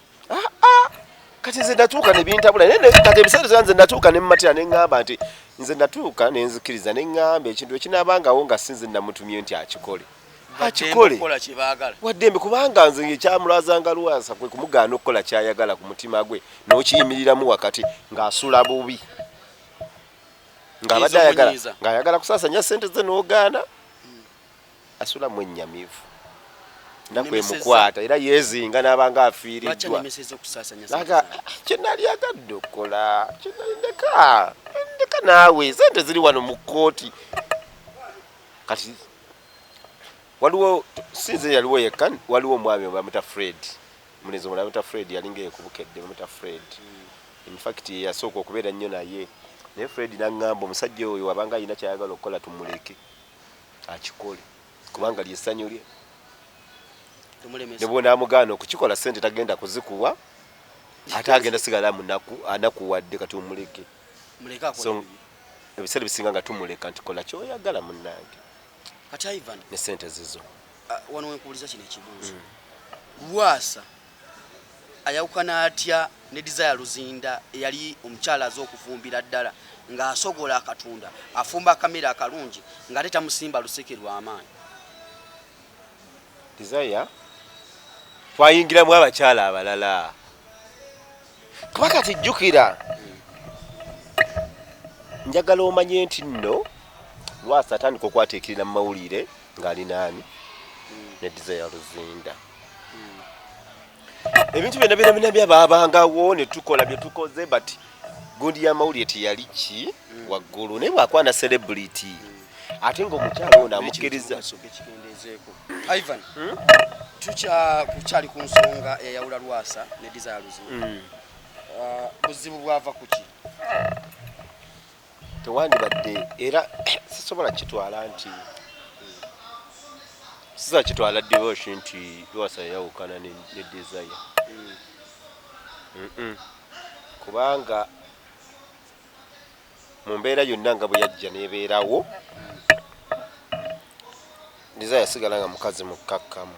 kati nze natuuka nebintabula kati ebiseera nze natuuka nemmatira neŋŋamba nti nze natuuka nenzikiriza neŋŋamba ekintu ekinabangawo nga sinze namutumye nti akikole waddembe kubanga nze ekyamulwazanga Lwasa kwe kumugaana okukola kyayagala ku mutima gwe n'okiyimiriramu wakati ng'asula bubi ng'abadde ng'ayagala kusaasanya ssente ze n'ogaana asulamu ennyamivu naku emukwata era yeezinga n'abanga afiiriddwa kyenali agadde okukola ndeka naawe sente ziri wano mu kkooti kati waliwo sinze yaliwo yekka waliwo omwami bamuta Fred mulenzi omulala bamuta Fred yalinga yekubukedde bamuta Fred in fact yasooka okubeera nnyo naye Fred n'aŋŋamba omusajja oyo wabanga alina kyayagala okukola tumuleke akikole kubanga lyessanyu lye ne bw'onaamugaana okukikola ssente tagenda kuzikuwa ate agenda sigala anakuwadde kati omuleke so ebiseera bisinga nga tumuleka nti kola kyoyagala munnange kati Ivan ne ssente zizo wano wenkubuliza kino ekibuuzo Lwasa ayawukana atya ne Desire Luzinda eyali omukyala aza okufumbira ddala ng'asogola akatunda afumba kamera akalungi ng'ate tamusimba luseke lw'amaanyi Desire twayingiramu abakyala abalala kuba kati jjukira njagala omanye nti nno Lwasa atandika okwateekirira mu mawulire ng'ali naani ne Desire Luzinda ebintu byonna byababangawo ne tukola bye tukoze but gundi y'amawulire teyali ki waggulu naye bwakwana celebrity ate ng'omukyala ono amukkiriza Ivan kukyali ku nsonga eyawula Lwasa ne Desire Luzinda buzibu bwava ku ki tewandibadde era sisobola kitwala nti siza kitwala divorce nti Lwasa yawukana ne Desire kubanga mu mbeera yonna nga bwe yajja n'ebeerawo Desire yasigala nga mukazi mukkakkamu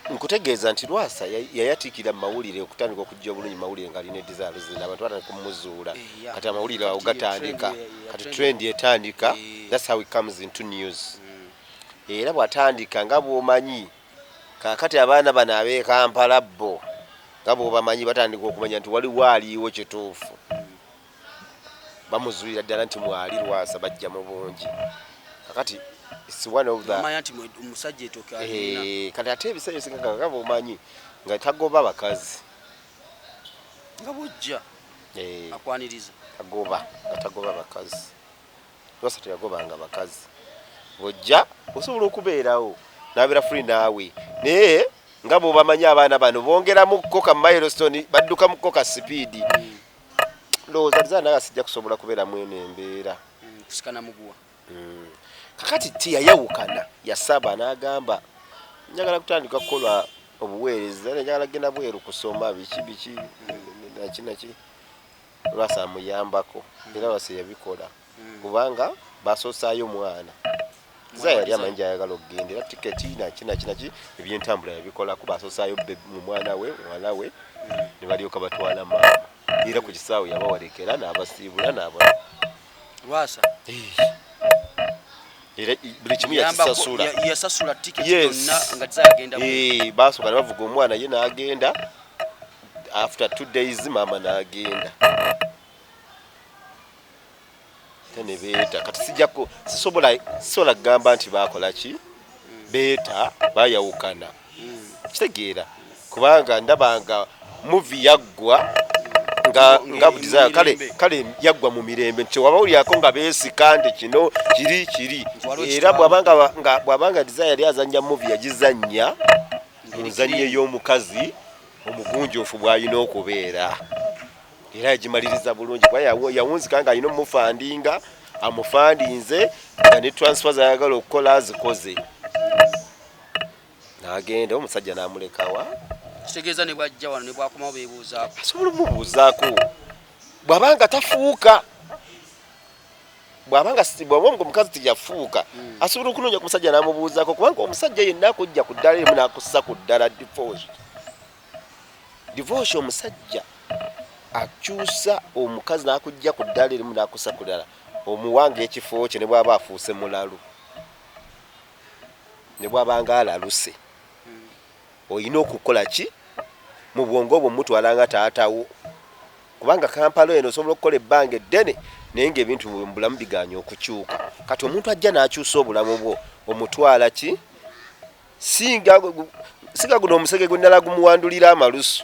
nkutegeeza nti Lwasa yayatiikira mu mawulire okutandika okujja obulungi mawulire ng'alina Desire Luzinda abantu batandika kumuzuula kati amawulire awo gatandika kati trend etandika that's how it comes into news era bw'atandika nga bw'omanyi kaakati abaana bano ab'e Kampala bo nga bw'obamanyi batandika okumanya nti waliwo aliiwo kituufu bamuzuulira ddala nti mwali Lwasa bajja mu bungi kakati it's one of the kati ate ebiseera ebisinga nga bw'omanyi nga tagoba bakazi nga bujja akwaniriza tagoba bakazi Lwasa teyagobanga bakazi bojja osobola okubeerawo n'abeera free naawe naye nga bw'obamanyi abaana bano bongeramu koka milestone badduka mu koka sipiidi ndowooza Desire naye asijja kusobola kubeera mweno embeera kusikana muguwa kakati tiyayawukana yasaba n'agamba njagala kutandika kukolwa obuweereza njagala genda bweru kusoma biki naki Lwasa amuyambako era Lwasa yabikola kubanga basoosaayo omwana Desire yali amanyi gy'ayagala okugenda era tiketi naki ebyentambula yabikola kuba asoosaayo mu mwana we ne balyoka batwala maama era ku kisaawe yabawalekera n'abasiibula n'abala Lwasa era buli kimu yasasula tiketi yonna nga Desire agenda basooka ne bavuga omwana ye n'agenda after 2 days maama n'agenda tene beeta kati sijjako sisobola kugamba nti bakola ki beeta bayawukana kitegeera kubanga ndabanga movie yaggwa nga desire kale yaggwa mu mirembe nti waba olyako nga beesika nti kino kiri era bw'abanga desire yali azannya movie yagizannya muzannyo y'omukazi omugunjufu bw'alina okubeera era yagimaliriza bulungi kuba yawunzika nga alina omufandinga amufandinze nga ne transfer zayagala okukola azikoze n'agenda omusajja n'amulekawa kitegeeza ne bwajja wano ne bwakomawo beebuuzaako asobola omubuuzaako bw'abanga tafuuka bw'abanga omukazi teyafuuka asobola okunoonya ku musajja n'amubuuzaako kubanga omusajja yenna akujja ku ddala erimu n'akussa ku ddala divorce omusajja akyusa omukazi n'akujja ku ddala erimu n'akussa ku ddala omuwanga ekifo kye ne bw'aba afuuse mulalu ne bw'abanga alaluse oyina okukola ki mu bwongo obwo mutwalanga taatawo kubanga Kampala eno osobola okukola ebbanga eddene naye ng'ebintu mu bulamu biganye okukyuka kati omuntu ajja n'akyusa obulamu bwo omutwala ki singa guno omusege gwe nnala gumuwandulira amalusu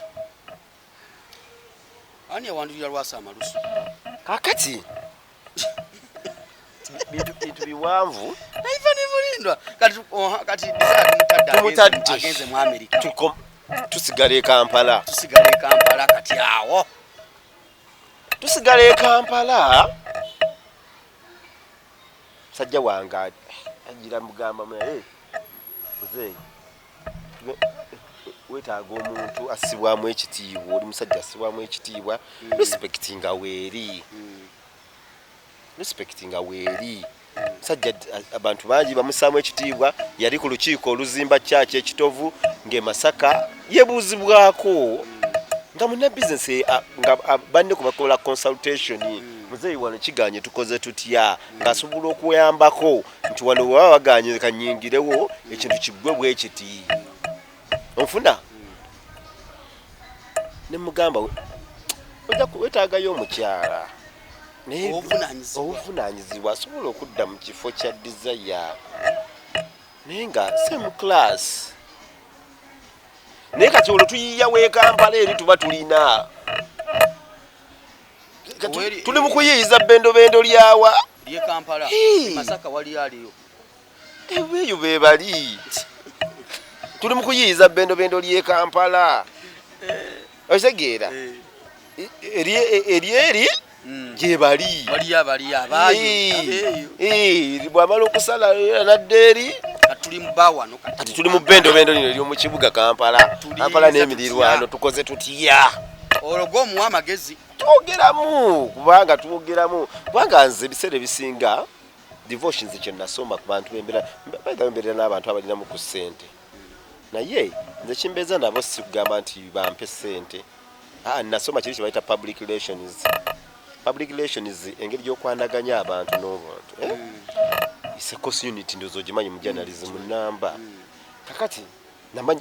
ani yawandulira lwasi amalusu kakati bintu biwanvu Kalifomu Mulindwa kati mutadde agenze mu America tusigala e Kampala kati awo tusigala e Kampala sajja wange agira mugamba naye muzeeyi wetaaga omuntu assibwamu ekitiibwa oli musajja assibwamu ekitiibwa respectinga weeri musajja abantu bangi bamusaamu ekitiibwa yali ku lukiiko oluzimba kyaki ekitovu ng'e Masaka yebuuzibwako nga muna bizinesi nga banne ku bakola consultation muzeeyi wano kiganye tukoze tutya ng'asobola okuyambako nti wano bwaba baganye kanyingirewo ekintu kiggwe bwe kiti onfuna ne mugamba ojja kuwetaagayo omukyala obuvunaanyizibwa asobola okudda mu kifo kya desire naye nga same class naye kati olwo tuyiya w'e Kampala eri tuba tulina tuli mu kuyiyiza bendobendo lyawa ye Kampala Masaka wali aliyo ebeeyo be bali tuli mu kuyiyiza bendobendo ly'e Kampala otegeera eri gye bali bw'amala okusala nadde eri kati tuli mu bendobendo lino ery'omu kibuga Kampala n'emirirwano tukoze tutya olwo omuwa amagezi twogeramu kubanga nze ebiseera ebisinga divorce nze kye nasoma ku bantu bembeera n'abantu abalinamu ku ssente naye nze kimbeeza nabo si kugamba nti bampe ssente nasoma kiri kyebayita public relations engeri gy'okwanaganya abantu n'obantu is a course unit ndozo gimanyi mu journalism namba kakati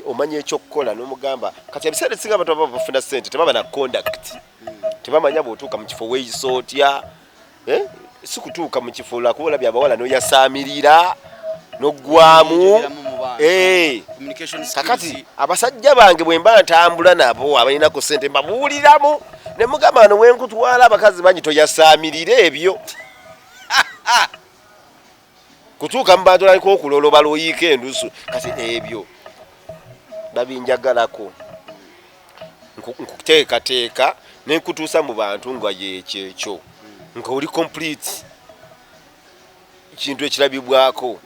omanya ekyokukola n'omugamba kati ebiseera ebisinga abantu baba bafuna ssente tebaba na conduct tebamanya bw'otuuka mu kifo weeyisa otya si kutuuka mu kifo lakubola byabawala n'oyasaamirira n'oggwamu kakati abasajja bange bwe mba ntambula nabo abalinako ssente mbabuuliramu ne mugamba wano wenkutwala abakazi bangi toyasaamirira ebyo kutuuka mu bantu laliko okuloloba lwoyiika endusu kati ebyo babinjagalako nkuteekateeka nenkutuusa mu bantu nga yekyekyo nga oli complete kintu ekirabibwako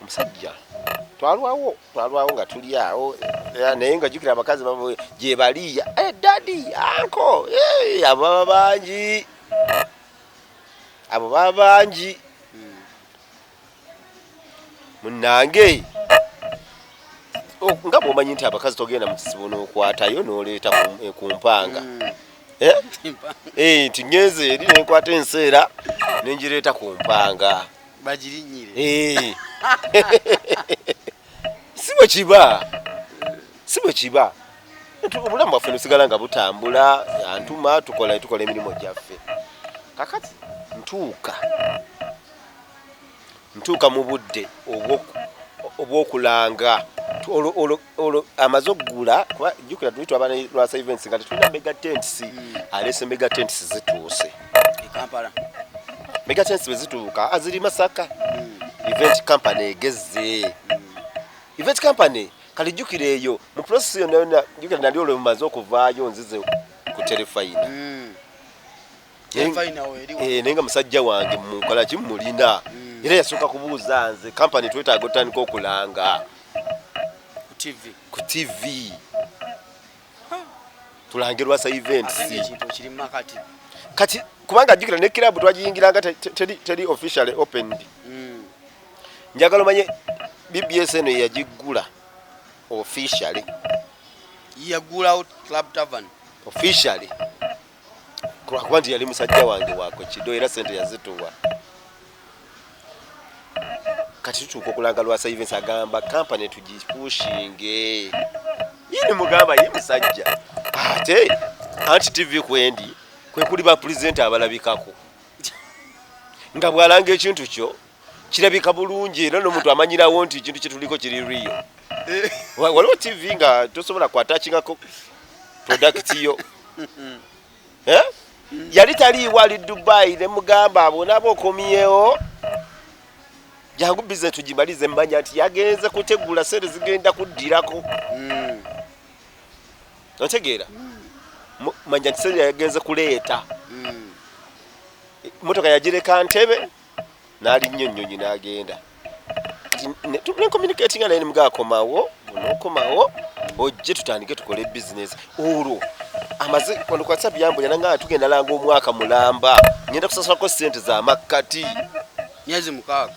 omusajja twalwawo nga tuli awo naye nga jjukira abakazi babo gye baliya dadi anko abo baba bangi munnange nga bw'omanyi nti abakazi togenda mu kisibo n'okwatayo n'oleeta ku mpanga nti ngenze eri nenkwata enseera nengireeta ku mpanga bagirinyire si bwe kiba obulamu bwaffe nusigala nga butambula antuma tukola emirimu gyaffe kakati ntuuka mu budde obw'okulanga olo amazogula kuba jukira tulitu abana lwasa events ngati tulina mega tents alese mega tents zituuse Kampala mega tents bezituuka aziri Masaka event company egeze event company kali jukira eyo mu process yo na jukira nali olo mazo okuvaayo nzize ku telefaina nenga musajja wange mukola kimulina era yasooka kubuuza nze company twetaaga otandika okulanga ku TV tulangirwa sa events kati kubanga jukira ne club twagiyingiranga teri officially opened njagala manye BBS eno yagigula officially yagula club tavern officially kwa nti yali musajja wange wako kido era sente yazituwa kati tuko kulanga lwasa events agamba company tujipushinge yini mugamba yi musajja ate anti TV kwendi kwe kuli ba presenter abalabikako nga bwalanga ekintu kyo kirabika bulungi era n'omuntu amanyirawo nti ekintu kituliko kiri real waliwo TV nga tosobola kwatachingako product yo yali taliiwo ali Dubai ne mugamba abonaba okomyewo jangu business tugimalize mbanya nti yagenze kutegula sente zigenda kuddirako notegeera manya nti sente yagenze kuleeta motoka yagireka Ntebe nali nnyonnyonyi n'agenda ne communicating naye mga akomawo onokomawo ojje tutandike tukole business olwo amaze kwano kwa WhatsApp yambo yananga tugenda langa omwaka mulamba ngenda kusasulako sente za makati myezi 6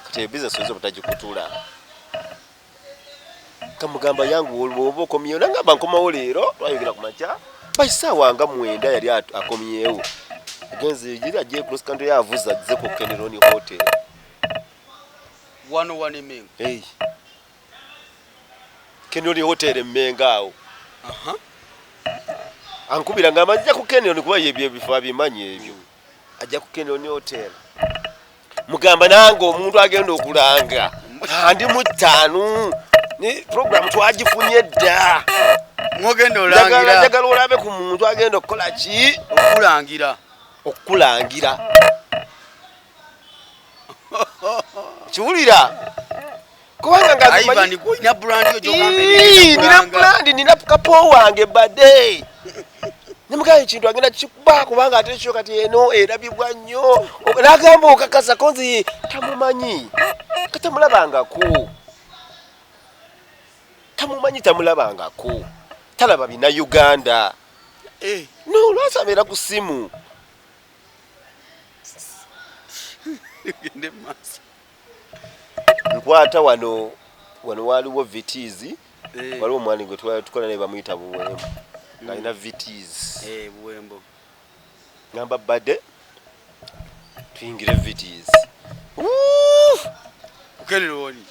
kati business ozo butajikutula kamugamba yangu olwo okomyewo nangamba nkomawo leero twayogera ku macha baisaawa nga 9 yali akomyewo agenze yiri agiye cross country yavuza ze ku Kenironi hotel 101 Mengo Kenironi hotel Mengao ankubira ngamba ajja ku Kenironi kuba yebye bifa bimanyi ebyo ajja ku Kenironi hotel mugamba nango omuntu agenda okulanga andi mu 5 ni program twagifunye dda mwogenda olangira njagala olabe ku muntu agenda okukola ki okulangira kiwulira kubanga ngazimanyi kuina brand yo jogambe nina brand nina kapo wange bade nimugaye ekintu agenda kikuba kubanga ate kyo kati eno erabibwa nnyo nagamba okakasa konzi tamumanyi katamulabangako tamulabangako talaba bina Uganda no lwasamera ku simu nkwata wano waliwo vitizi waliwo omwani gwe tukola naye bamuyita buwembo ng'alina vitizi buwembo ngamba badde tuyingire vitizi Kenironi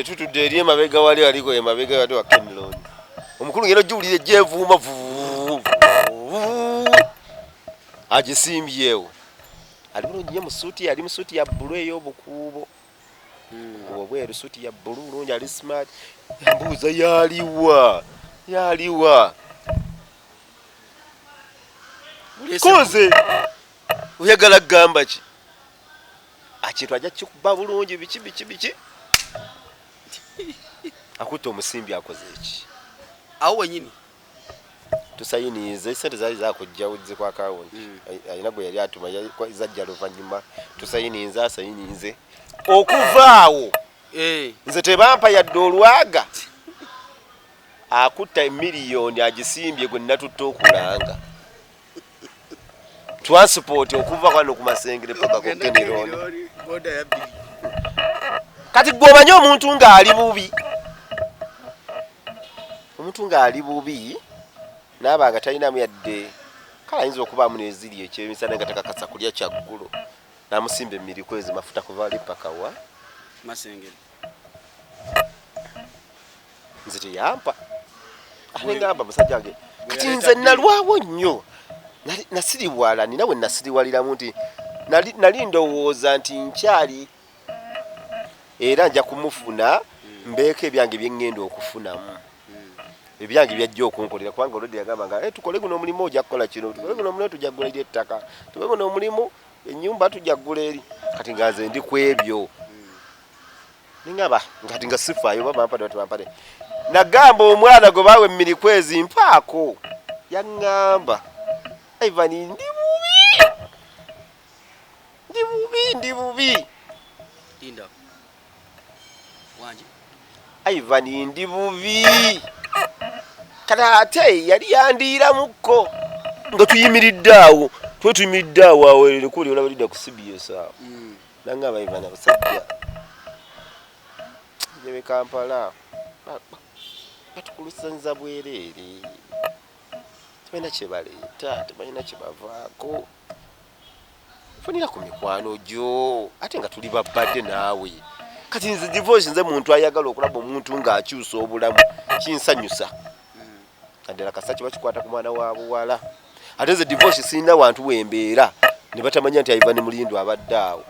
tutudde eri emabega wali aliko emabega wali wa Kenironi omukulu ngero juwulire jevuuma agisimbyewo ali bulungi nnyo mu suuti ali mu suuti ya bbulu ey'obukuubo obweru suuti ya bbulu bulungi ali smart embuuza yaliwa koze oyagala kugamba ki akintu ajja kikuba bulungi biki akutta omusimbi akoze eki awo wenyini tusayinize sente zali zakujjawuze kwa akawunti alina gwe yali atuma zajja luvannyuma asayinize okuvaawo nze tebampa yadde olwaga akutta emiliyoni agisimbye gwe natutta okulanga transport okuva kwano ku Masengere paka ku Kenironi kati gwomanyi omuntu ng'ali bubi n'abanga talinamu yadde kale ayinza okubaamu neziri ekyemisana nga takakasa kulya kyaggulo n'amusimba emirikwezi mafuta kuva ali paka wa Masengere nze teyampa ngamba musajja wange kati nze nalwawo nnyo nasiriwala nina we nasiriwaliramu nti nali ndowooza nti nkyali era nja kumufuna mbeeko ebyange byengenda okufunamu ebyange byajja okunkolera kubanga olwedde yagamba nga tukole guno omulimu ojja kukola kino tukole guno omulimu tujja kugula eri ettaka tukole guno omulimu ennyumba tujja kugula eri kati nga nze ndi ku ebyo ningamba ngati nga sifaayo babampade nagamba omwana gwe baawe emmirikwezi mpaako yaŋŋamba Ivan ndi bubi Linda wanje Ivan ndi bubi kata ate yali yandiiramukko nga tuyimiridde awo awo lekuli olabulidde kusibye saa nangamba Ivan abasajja jebe Kampala batukulusanza bwereere tebalina kye baleeta tebalina kye bavaako funira ku mikwano gyo ate nga tuli babadde naawe kati nze divorce nze muntu ayagala okulaba omuntu ng'akyusa obulamu kinsanyusa naddala kasa kiba kikwata ku mwana wa buwala ate nze divorce sirina wantu wembeera ne batamanya nti Ivan Mulindwa abadde awo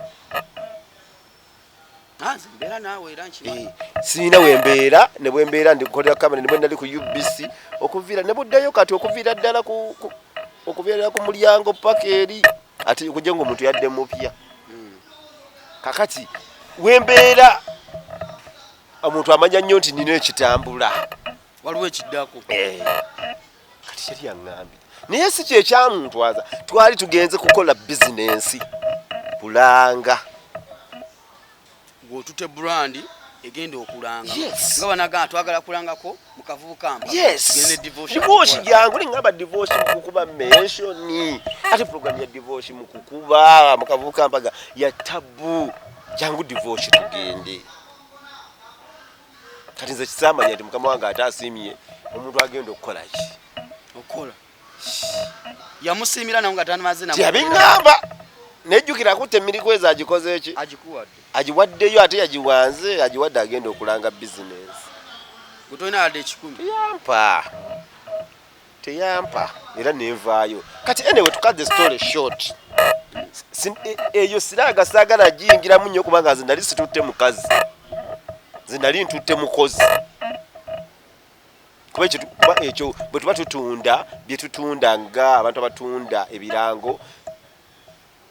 sirina wembeera ne bwembeera ndikolera kamera ne bwe nali ku UBC okuviira ne buddayo kati okuviira ddala okuviira ku mulyango paka eri ate kujja ng'omuntu yadde mupya kakati wembeera omuntu amanya nnyo nti nina ekitambula waliwo ekiddako kati yali yaŋŋambye naye si kyekyamuntwaza twali tugenze kukola bizinensi kulanga ng'otute brand egenda okulanga Yes. nga banaga twagala kulangako mu kavubuka mpa Yes. divorce Divorce yangu lingaba divorce mukukuba mention ate program ya divorce mukukuba mukavuka mpaga ya tabu yangu divorce tugende kati nze kisamanya nti mukama wange atasimye omuntu agenda okukola ki okola yamusimira nawe nga tanamaze na yabingamba nejjukira akutte emirikwezi agikoze eki agikuwadde agiwaddeyo ate yagiwanze agiwadde agenda okulanga bizinesi gutolina wadde 10 teyampa era nenvaayo kati anyway to cut the story short eyo siraga saagala giyingiramu nnyo kubanga nze nali situtte mukazi nze nali ntutte mukozi kuba ekyo bwe tuba tutunda bye tutunda nga abantu abatunda ebirango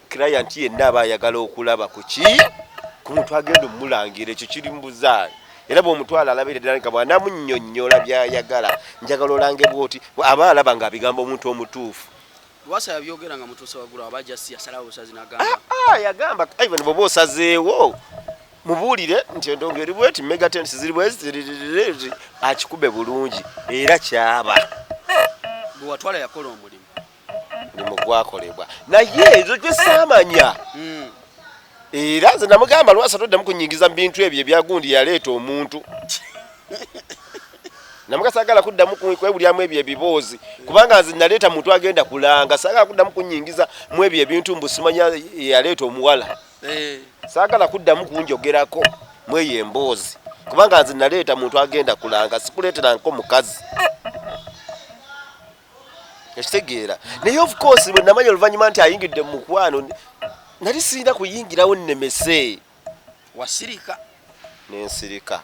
client yenna aba ayagala okulaba ku ki ku muntu agenda omulangira ekyo kiri mu buzaale era bw'omutwala alabire ddala nga bw'anamunnyonnyola by'ayagala njagala olange bw'oti aba alaba ng'abigamba omuntu omutuufu lwasa yabyogera nga mutuusa wagula abajja si yasalawo busazi n'agamba yagamba Ivan bw'oba osazeewo mubuulire nti endongo eri bweti megatensi ziri bwezi akikube bulungi era kyaba bwe watwala yakola omulimu mulimu gwakolebwa naye ezo gyesaamanya era nze namugamba lwasa toddamu kunyingiza mu bintu ebyo ebyagundi yaleeta omuntu namuga saagala kuddamu kwebulyamu ebyo ebiboozi kubanga nze naleeta muntu agenda kulanga saagala kuddamu kunyingiza mu ebyo ebintu mbu simanya yaleeta omuwala saagala kuddamu kunjogerako mu eyo emboozi kubanga nze naleeta muntu agenda kulanga sikuleeteranko mukazi ekitegeera naye of course bwe namanya oluvannyuma nti ayingidde mu mukwano nali sirina kuyingirawo nnemese wasirika nensirika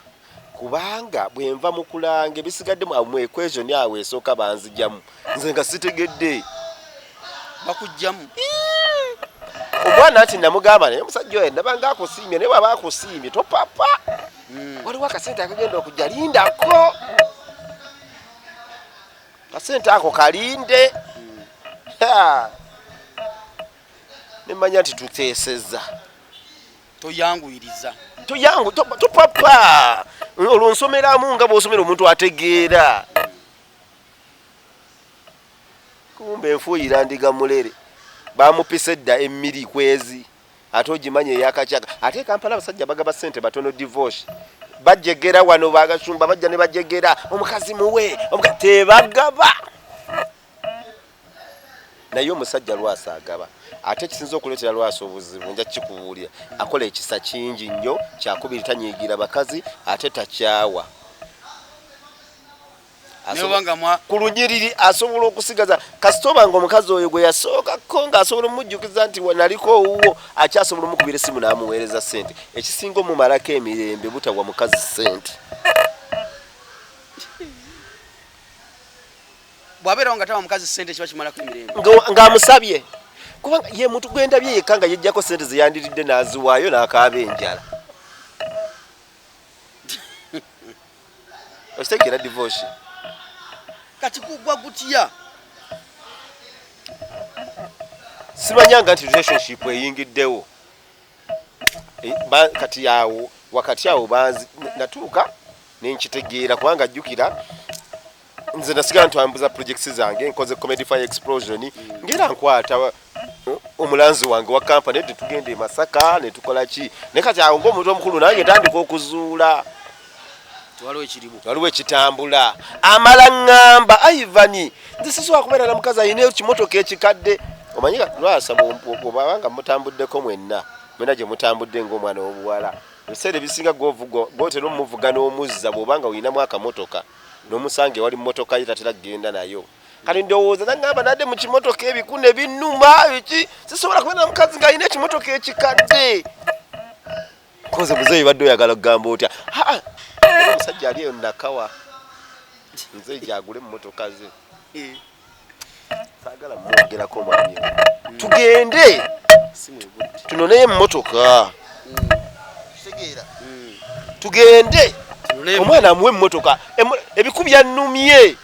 kubanga bwe nva mu kulanga ebisigadde mu equation awo esooka banzigyamu nze nga sitegedde bakugjamu omwana ati namugamba naye omusajja oyo nabanga akusiimye naye bwaba akusiimye topapa waliwo akasente akagenda okujja lindako kasente ako kalinde nemanya nti tuteesezza toyanguyiriza topapa olwo nsomeramu nga bw'osomera omuntu ategeera kumbe enfuuyira ndiga mulere bamupisa edda emmiri kwezi ate ogimanya eyakacyaka ate Kampala abasajja bagaba ssente batono divorce bajegera wano bagashumba bajja ne bajegera omukazi muwe tebagaba naye omusajja lwasa agaba ate kisinza okuleetera lwasa obuzibu nja kikubuulira akola ekisa kingi nnyo kyakubiri tanyiigira bakazi ate takyawa ku lunyiriri asobola okusigaza kasitoba ng'omukazi oyo gwe yasookako ng'asobola omujjukiza nti naliko owuwo akyasobola omukubira essimu n'amuweereza ssente ekisinga omumalako emirembe butawa mukazi ssente bw'abeerawo nga tawa mukazi ssente kiba kimalako emirembe ng'amusabye kubanga ye muntu gwendabye yekka nga yejjako ssente ze yandiridde n'aziwaayo n'akaaba enjala okitegeera divorce kati kugwa gutya simanyanga nti relationship eyingiddewo kati awo wakati awo banzi natuuka nenkitegeera kubanga jjukira nze nasigala ntwambuza projects zange nkoze comedy fire explosion ngera nkwata omulanzi wange wa company tugende e Masaka ne tukola ki ne kati awo ng'omuntu omukulu nange tandika okuzuula waliwo ekitambula amala ŋŋamba Ivani nze sisobola kubeera na mukazi ayina ekimotoka ekikadde omanyi lwasa bw'obanga mutambuddeko mwenna gye mutambudde ng'omwana w'obuwala ebiseera ebisinga gw'otera omuvuga n'omuzza bw'obanga oyinamu akamotoka n'omusange wali mmotoka ye tatera kugenda nayo kati ndowooza naŋŋamba nadde mu kimotoka ebiku ne binnuma eki sisobola kubeera na mukazi ng'ayina ekimotoka ekikadde koze muzeeyi badde oyagala okugamba otya omusajja ali eyo nakawa nze gyagule mmotoka ze saagala mwogerako mwami tugende tunoneyo emmotoka kitegeera tugende omwana amuwe emmotoka ebiku byannumye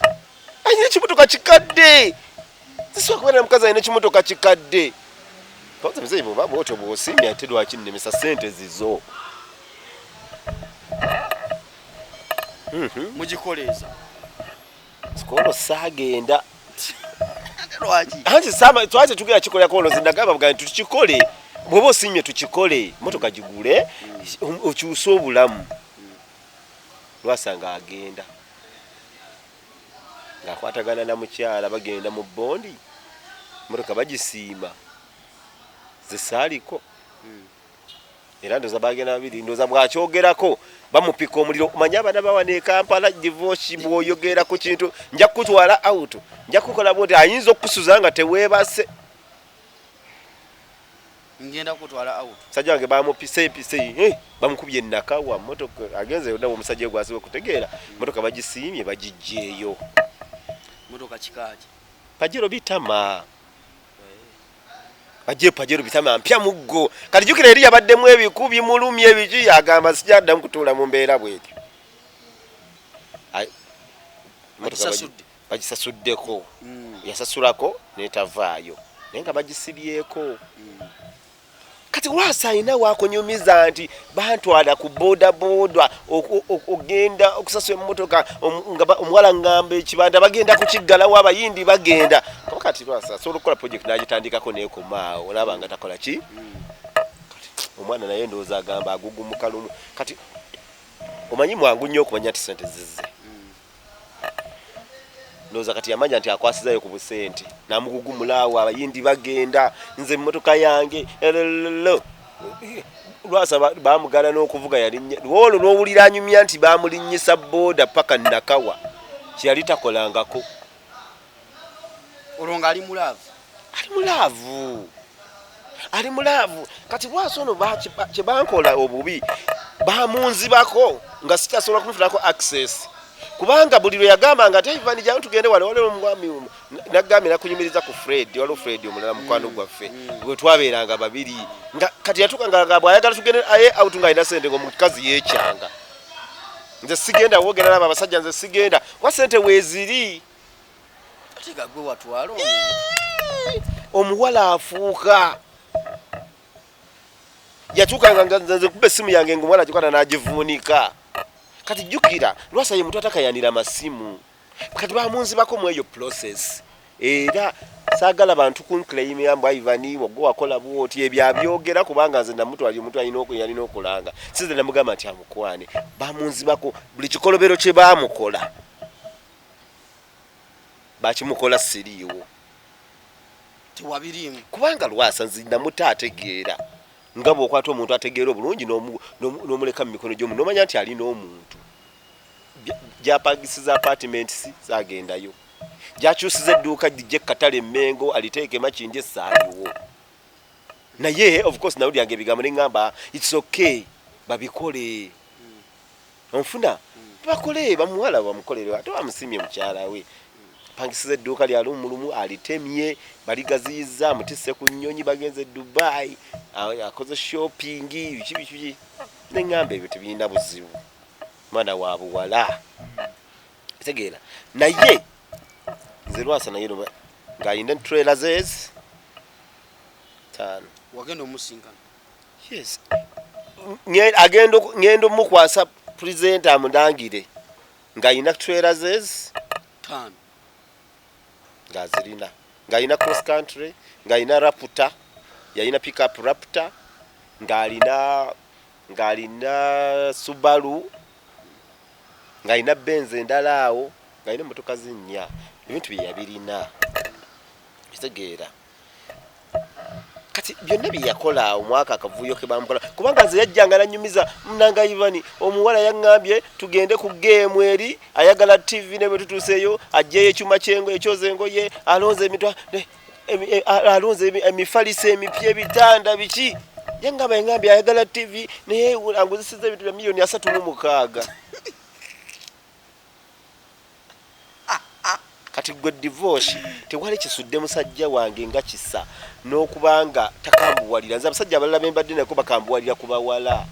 ayina ekimotoka kikadde sisobola kubeera na mukazi ayina ekimotoka kikadde koze muzeeyi bwoba bwotyo bw'osiimya ate lwaki nnemesa ssente zizo mugikoleeza sikolo saagenda lwaki anti twali tetugera kikolako ono zinagamba bugani tukikole bw'oba osiimye tukikole motoka gigule okyuse obulamu lwasanga agenda ng'akwatagana na mukyala bagenda mu bondi motoka bagisiima zisaaliko era ndoza bagenda babiri ndoza bwakyogerako bamupika omuliro okumanya abaana bawana e Kampala divorce bw'oyogera ku kintu nja kutwala out nja kukola bwoti ayinza okukusuza nga teweebase ngenda kutwala out sajja wange bamupise bamukubye nakawa motoka agenze yonna omusajja gwasibe kutegeera motoka bagisiimye bagijjeeyo motoka kikaaki Pajero bitama Ajje Pajero bitama mpya muggo kati jukira eri yabaddemu ebiku bimulumye ebiki yagamba sijadda mukutula mu mbeera bwetyo bagisasuddeko yasasulako netavaayo naye nga bagisibyeko kati lwasayina wakonyumiza nti bantwala ku boda ogenda okusasula emmotoka omuwala ngamba ekibanda bagenda kukiggalawo abayindi bagenda kati lwasa asobola okukola project n'agitandikako neekomaawo olaba nga takola ki omwana naye ndowooza agamba agugumuka lumu kati omanyi mwangu nnyo okumanya nti sente zizze ndowooza kati yamanya nti akwasizayo ku busente namugugumulaawo abayindi bagenda nze emmotoka yange lwasa bamugala n'okuvuga yalinnya olwo n'owulira anyumya nti bamulinnyisa booda paka nakawa kyeyali takolangako olwo nga ali mulaavu kati lwasa ono kye bankola obubi bamunzibako nga sikyasobola kumufunako access kubanga buli lwe yagamba nga Ivani jangu tugende wale omwami nagambye nakunyumiriza ku Fred waliwo Fred omulala mukwano gwaffe bwe twabeeranga babiri nga kati yatuka nga bw'ayagala tugende aye out nga alina sente ng'omukazi yeekyanga nze sigenda wogera n'abo abasajja nze sigenda wa sente weeziri ate gagwe watwala omuwala afuuka yatuuka nga nze kuba essimu yange ng'omuwala gikwata n'agivuunika kati jjukira lwasa ye muntu atakayanira masimu kati bamunzibako mu eyo process era saagala bantu kunclaim yambu Ivani wogwo wakola bwoti ebyo abyogera kubanga nze namutwali omuntu yalina okulanga size namugamba nti amukwane bamunzibako buli kikolobero kye bamukola bakimukola siriiwo tewabirimu kubanga lwasa nze namuta ategeera nga bw'okwata omuntu ategeera obulungi n'omuleka mu mikono gy'omuntu n'omanya nti alina omuntu gyapangisiza apartments zagendayo gyakyusiza edduuka gye katale Mengo aliteeke makindi esaaliwo naye of course nawuli yange ebigambo neŋŋamba it's okay babikole onfuna bakole bamuwala bamukolere ate bamusimye mukyala we pangisiza edduuka lya lumulumu alitemye baligaziyiza mutisse ku nnyonyi bagenze Dubai akoze shopping biki neŋŋamba ebyo tebirina buzibu mwana wa buwala tegeera naye nze lwasa naye ng'ayina trailer zezi tano wagenda omusinkana yes ngendo mukwasa presenter amundangire ng'ayina trailer zezi tano ng'azirina ng'ayina cross country ng'ayina Raptor yayina pick up Raptor ng'alina Subaru ng'alina Benz endala awo ng'alina emmotoka zinnya ebintu bye yabirina kitegeera kati byonna bye yakola omwaka akavuyo ke bamukola kubanga nze yajjanga nanyumiza Mnanga Ivani omuwala yaŋŋambye tugende ku game eri ayagala TV ne bwe tutuuseeyo ajjeyo ekyuma kyengo ekyozengo ye alonze emitwa alonze emifaliso emipya ebitanda biki yaŋŋambye ayagala TV naye anguzisiza ebintu bya miliyoni 36 kati gwe divorce tewali kisudde musajja wange nga kisa n'okubanga takambuwalira nze abasajja abalala bembadde nako bakambuwalira ku bawala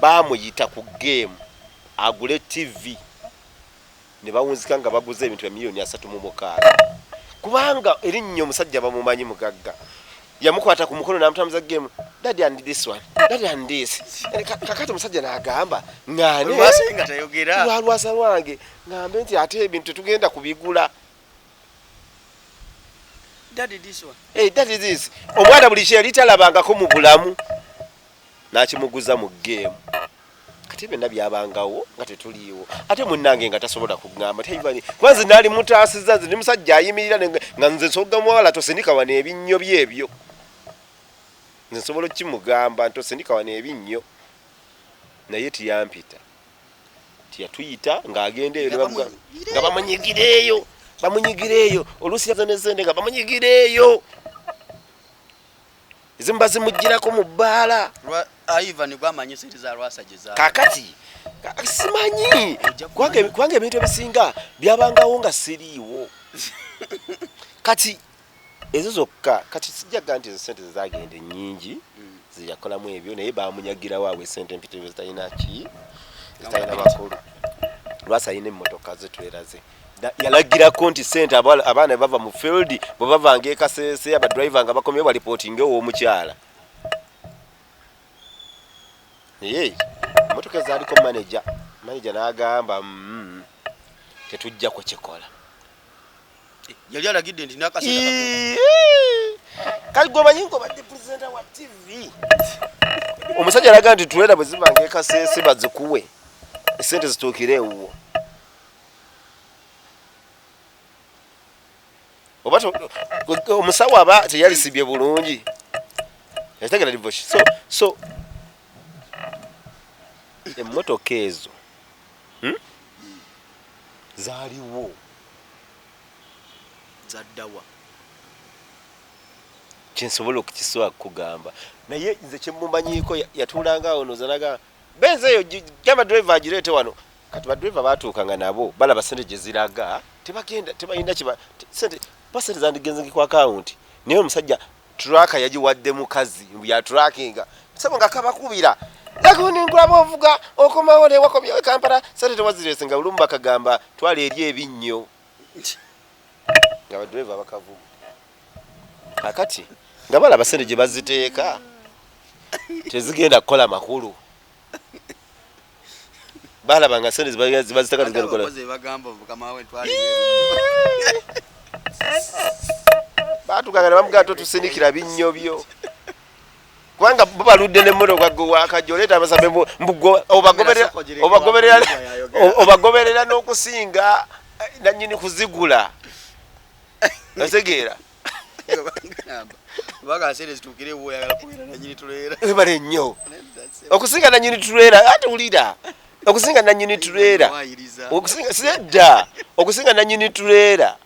baamuyita ku game agule TV ne bawunzika nga baguze ebintu bya miliyoni 36 kubanga erinnyo omusajja bamumanyi mugagga yamukwata ku mukono n'amutamuza game daddy and this one daddy and this kakati omusajja n'agamba ng'ane lwasenga tayogera lwasa lwange ng'ambe nti ate ebintu tugenda kubigula daddy this one daddy this omwana buli kye litalabangako mu bulamu n'akimuguza mu game kati byonna byabangawo nga tetuliiwo ate munnange nga tasobola kugamba tayibani kwanze naali mutaasiza nze ndi musajja ayimirira nga nze nsoga muwala tosindika wano ebinnyo byebyo nze nsobola okukimugamba ntosindika wano ebinnyo naye tiyampita tiyatuyita ng'agenda eyo nga bamunyigireeyo oluusi yaza nezende nga bamunyigireeyo ezimu bazimugirako mu bbaala Ivan gwamanyi sente za lwasajeza kakati simanyi kwange ebintu ebisinga byabangawo nga siriiwo kati ezo zokka kati sijjaga nti sente zagenda ennyingi ziyakolamu ebyo naye bamunyagirawo awo esente empitirivu zitalina zitalina makulu lwasa alina emmotoka ze tweraze yalagirako nti sente abaana bava mu field bwe bavanga ekasese abadriver nga bakomyewo balipootinga ow'omukyala emmotoka ezaaliko manager n'agamba tetujja kukikola yali alagidde nti nakasente kali gwomanyi ng'obadde pulezidenta wa TV omusajja alaga nti tulera bwe zivanga ekasese bazikuwe esente zituukire ewuwo oba omusawo aba teyalisibye bulungi yategera divorce so emmotoka ezo zaaliwo zaddawa kyensobola okukisobola kugamba naye nze kyemumanyiiko yatuulanga awo nozanaga benzi eyo gamba driver agireete wano kati badriver baatuukanga nabo balaba sente gye ziraga tebalina sente pasente zandigenze ku akawunti naye omusajja traka yagiwadde mukazi ya trackinga sabo nga kabakubira lagundi nkulaba ovuga okomawo newakomyewo Kampala sente tewazirese nga olumu bakagamba twala eri ebinnyo nga badriver bakavuga akati nga balaba sente gye baziteeka tezigenda kukola makulu balaba nga sente zibaziteeka tezigenda kukola batukanga ne bamugaa totusindikira binnyo byo kubanga bubaludde n'emmotoka gwe wakajoleta abasambe obagoberera n'okusinga nannyini kuzigula otegeera ebale nnyo okusinga nannyini tuleera ate wulira okusinga nanyini tulera okusinga sedda okusinga nanyini tulera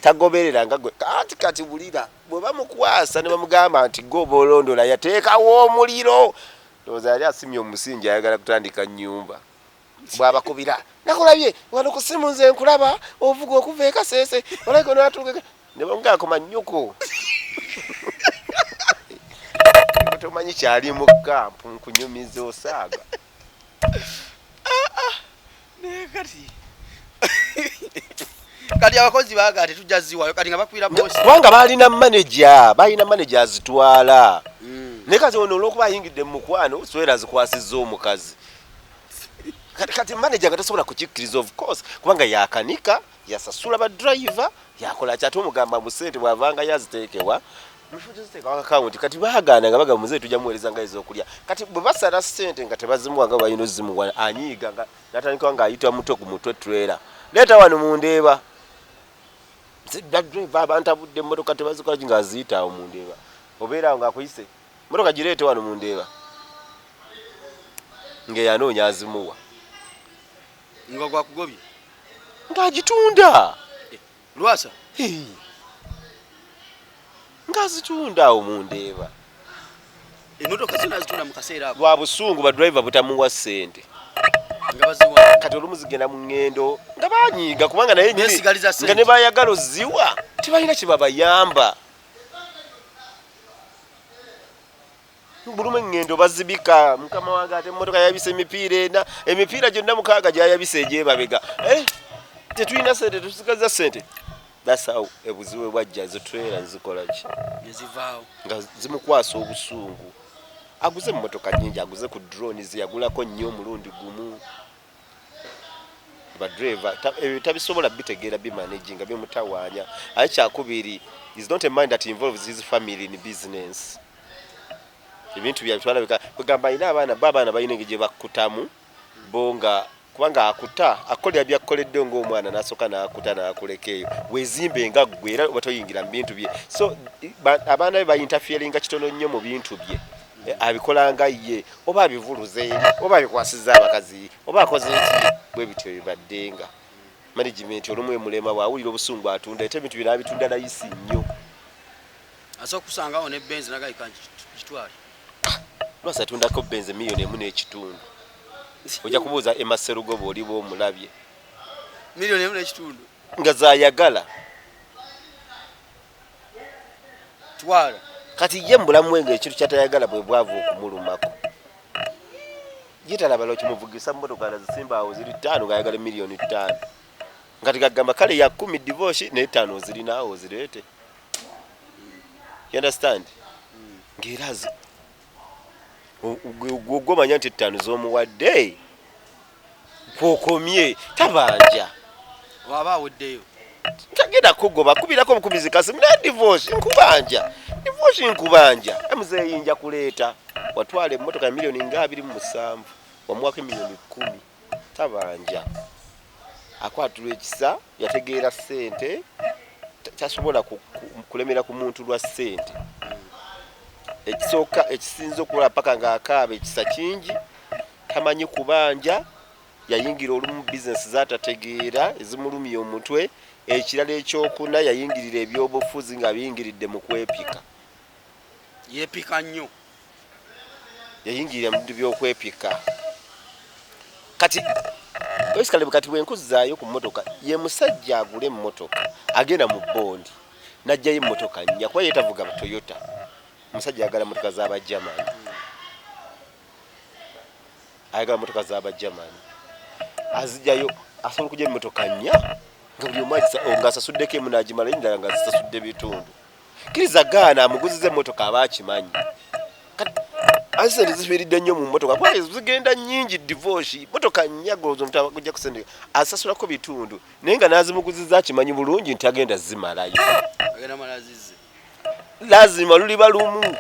tagoberera nga gwe kati bulira bwe bamukwasa ne bamugamba nti go bolondola yateekawo omuliro ndowooza yali asimye omusingi ayagala kutandika nnyumba bw'abakubira nakulabye wano ku simu nze nkulaba ovuga okuva ekasese olaiko n'atuuka ne bamugamba koma nnyuko tomanyi kyali mu kampu nkunyumiza osaaga kati abakozi baga tetujja ziwayo kati nga bakwira bosi kubanga balina manager azitwala naye kati ono olwokuba ayingidde mu mukwano swera zikwasizza omukazi kati manager nga tasobola kukikkiriza of course kubanga yakanika yasasula badriver yakola kyate omugamba mu ssente bw'avanga yaziteekewa akawunti kati baagaana nga bagamba muzeeyi tujja muweereza nga ez'okulya kati bwe basala ssente nga tebazimuwa nga balina ozimuwa anyiiga nga natandikawo ng'ayita muto ku mutwe trailer leeta wano mundeeba driver abantu abudde emmotoka tebazikola ki ng'aziyita awo mundeeba obeera awo ng'akuyise motoka gireete wano mundeeba ng'eyanoonya azimuwa nga gwakugobye ng'agitunda lwasa ng'azitunda awo mundeeba emmotoka zonna zitunda mu kaseera ako lwa busungu badriver butamuwa ssente nga baziwa kati olumu zigenda mu ŋŋendo nga banyiiga kubanga naye nyini Beesigaliza ssente. nga ne bayagala oziwa tebalina kye babayamba bulumu eŋŋendo bazibika mukama wange ate emmotoka yayabisa emipiira gyonna 6 gyayabisa egyebabega tetulina ssente tusigaliza ssente basawo ebuziwe bwajja ezo trailer nzikola ki nezivaawo nga zimukwasa obusungu aguze emmotoka nyingi aguze ku drones yagulako nnyo omulundi gumu badriver tabisobola bitegeera bimanaginga bimutawaanya aye kyakubiri is not a mind that involves his family in business ebintu byabitwala kwegamba alina abaana balina engeri gye bakkutamu bonga kubanga akuta akolera byakkoledde ng'omwana n'asooka n'akuta n'akuleka eyo weezimbe nga ggwe era oba toyingira mu bintu bye so abaana be bayintafieringa kitono nnyo mu bintu bye abikola nga ye oba abivuluze eri oba abikwasizza abakazi oba akoze eki bwe bityo bibaddenga management olumu emulema bw'awulira obusungu atunda ate ebintu bino abitunda nayisi nnyo asobola okusangawo ne benzi nagayika kitwale lwasi atundako benzi $1.5 million ojja kubuuza emaserugoba oliba omulabye $1.5 nga zayagala twala kati ye mubulamu bwe ng'ekintu kyatayagala bwe bwavu okumulumako ye talaba lokimuvugisa mmotoka nazisimba awo ziri 5 ng'ayagala $5 million nga tegagamba kale ya 10 divorce naye 5 zirinaawo ozireete you understand ng'era gwomanya nti 5 z'omuwadde kwokomye tabanja waba aweddeyo tagenda kugoba kubirako obukubizi kasimu ne divorce nkubanja emuzeeyi nja kuleeta watwala emmotoka ya $27 wamuwako $10 tabanja akwatulwa ekisa yategeera ssente tasobola kulemera ku muntu lwa ssente ekisooka ekisinza okulaba paka ng'akaaba ekisa kingi tamanyi kubanja yayingira olumu bizinesi zatategeera ezimulumya omutwe ekirala ekyokuna yayingirira ebyobufuzi nga biyingiridde mu kwepika yeepika nnyo yayingirira mu bintu by'okwepika kati oisikale kati bwenkuzaayo ku mmotoka ye musajja agula emmotoka agenda mu bondi n'ajjayo emmotoka nnya kuba yeetavuga Toyota musajja ayagala mmotoka z'Abajamani azijjayo asobola okujja emmotoka nnya nga buli omu ng'asasuddeko emu n'agimala endala nga zisasudde bitundu kkiriza gaana amuguziza emmotoka aba akimanyi asente zifiiridde nnyo mu mmotoka kuba zigenda nnyingi divorce mmotoka nnya gojja kusendeka asasulako bitundu naye nga n'azimuguziza akimanyi bulungi nti agenda zimalayo lazima luliba lumu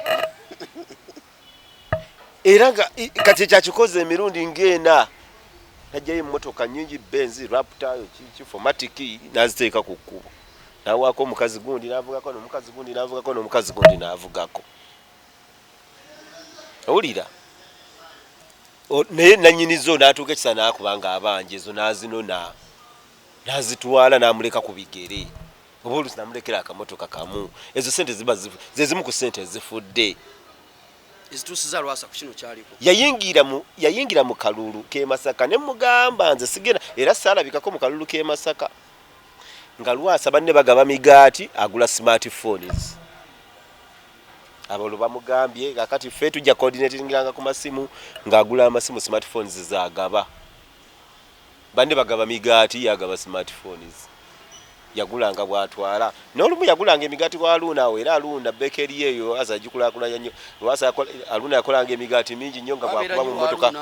era nga kati ekyakikoze emirundi ng'ena najjayo emmotoka nnyingi benzi raptor kifomatiki n'aziteeka ku kkubo n'awaako omukazi gundi n'avugako n'omukazi gundi n'avugako n'omukazi gundi n'avugako owulira naye nanyinizo n'atuuka ekisa n'akubanga abanje ezo n'azinona n'azitwala n'amuleka ku bigere oba oluusi n'amulekera akamotoka kamu ezo sente ziba ze zimu ku sente ezifudde ezituusiza Lwasa ku kino kyaliko yayingira mu kalulu k'e Masaka ne mugamba nze sigenda era saalabikako mu kalulu k'e Masaka nga Lwasa banne bagaba migaati agula smartphones abalo bamugambye kakati ffe tujja coordinatingiranga ku masimu ng'agula amasimu smartphones zaagaba banne bagaba migaati yagaba smartphones yagulanga bwatwala n'olumu yagulanga emigaati kwa Aluna awo era Aluna bekeri eyo azagikulaakulanya nnyo Lwasa Aluna yakolanga emigaati mingi nnyo nga bwakuba mu mmotoka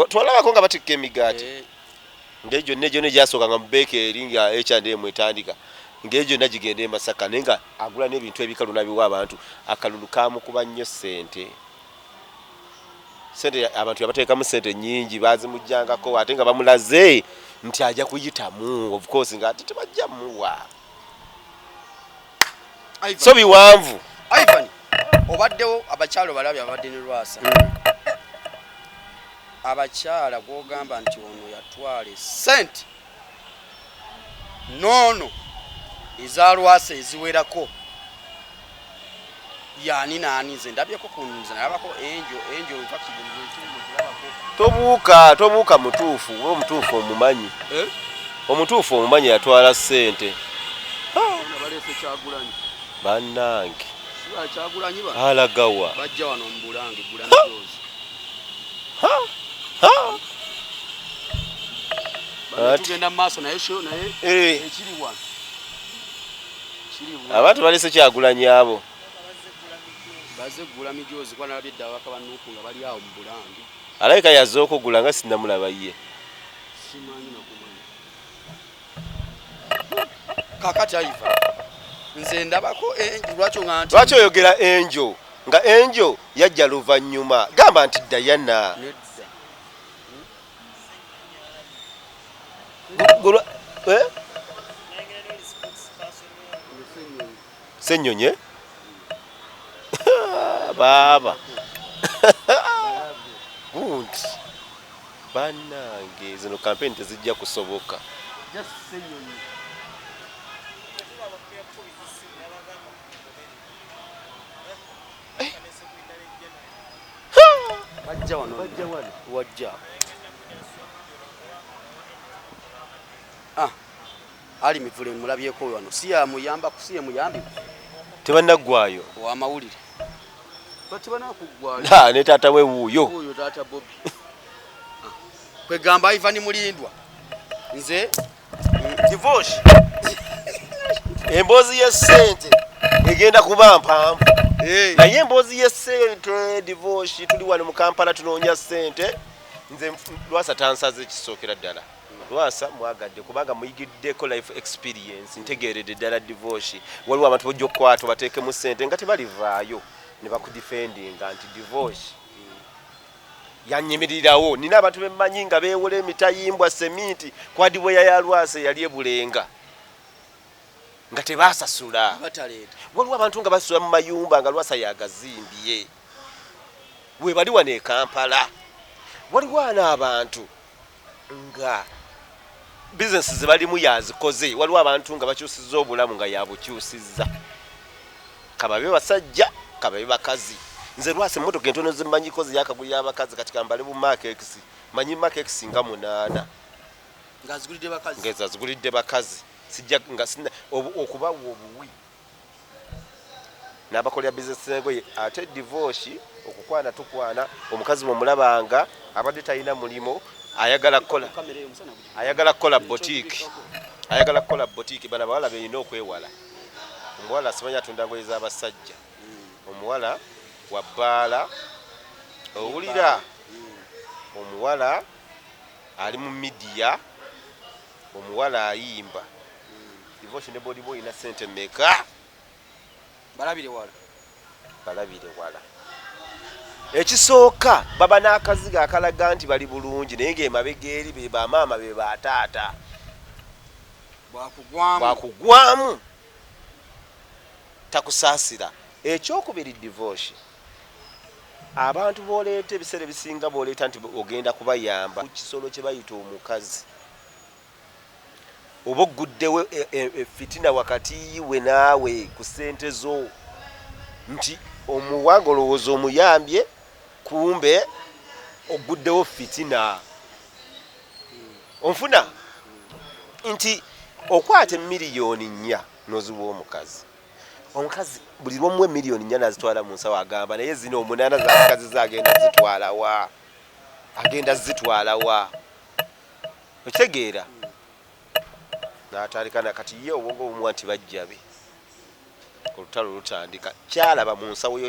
twalabako nga batikka emigaati ng'egyo ne gyasookanga mu bekeri nga H&M etandika ng'egyo nagigenda e Masaka naye nga agula n'ebintu ebikalu nabiwa abantu akalulu kaamukuba nnyo sente abantu yabateekamu sente nnyingi bazimujjangako ate nga bamulaze nti ajja kuyitamu of course nga ate tebajja muwa so biwanvu Ivan obaddewo abakyalo balabye abadde ne Lwasa abakyala gwogamba nti ono yatwala sente nono eza Lwasa eziwerako yani nani nze ndabyeko kunze nalabako enjo in fact tobuuka mutuufu we omutuufu omumanyi omutuufu omumanyi yatwala sente balese kyagulanyi bannange kyagulanyi alagawa bajja wano mubulange gulanyozi tugenda mu maaso naye ekiri wano abantu balese kyagulanyi abo baze gula mijozi kwa nalabye ddawa kabanuku nga bali awo mu bulange alabika yazze okugula nga sinnamulaba ye simanyi nakumanya kakati ayiva nze ndabako lwaki oyogera enjo nga enjo yajja luvannyuma gamba nti Diana Senyonye baba gundi bannange zino kampeni tezijja kusoboka bajja wano wajja ali mivule mulabyeko wano siya muyamba kusiye muyambi tebannaggwayo wa mawulire batibana kugwayo ne taata we wuuyo uyo taata Bobby kwegamba Ivan Mulindwa nze divorce emboozi y'essente egenda kuba mpanvu naye emboozi y'essente divorce tuli wano mu Kampala tunoonya ssente nze Lwasa tansaze ekisookera ddala Lwasa mwagadde kubanga muyigiddeko life experience ntegeeredde ddala divorce waliwo abantu bojja okukwata bateekemu ssente nga tebalivaayo ne bakudifendinga nti divorce yanyimirirawo nina abantu bemmanyi nga beewola emitayimbwa seminti kwadiboya ya Lwasa yali ebulenga nga tebaasasula waliwo abantu nga basula mu mayumba nga Lwasa yagazimbye we bali wano e Kampala waliwo n'abantu nga bizinesi ze balimu yazikoze waliwo abantu nga bakyusizza obulamu nga yabukyusizza kababe basajja kababe bakazi nze Lwasa emmotoka entono zemmanyiko ziyakagulira abakazi kati kambale bu Makex manyi Makex nga 8 ngazigulidde bakazi sijja nga okubawa obuwi n'abakolera bizinesi engoye ate divorce okukwana tukwana omukazi mumulabanga abadde talina mulimo ayagala kola boutique bana bawala beeyina okwewala omuwala asimanya atunda ngoye z'abasajja omuwala wa bbaala owulira omuwala ali mu midiya omuwala ayimba divorce ne body boy ina sente meka balabire wala ekisooka baba n'akaziga akalaga nti bali bulungi naye ng'emabega eri be bamaama be bataata bwakugwamu takusaasira ekyokubiri divorce abantu boleeta ebiseera bisinga boleeta nti ogenda kubayamba ku kisolo kye bayita omukazi oba oguddewo fitina wakati we naawe ku ssente zo nti omuwanga olowooza omuyambye kumbe oguddewo fitina onfuna nti okwata miliyoni 4 noziwa omukazi buli lwomuwe miliyoni 4 nazitwala mu nsawo agamba naye zino 8 z'abakazi agenda zitwala wa okitegeera n'atandika nakati ye obwongo bumuwa nti bajjabe olutalo lutandika kyalaba mu nsawo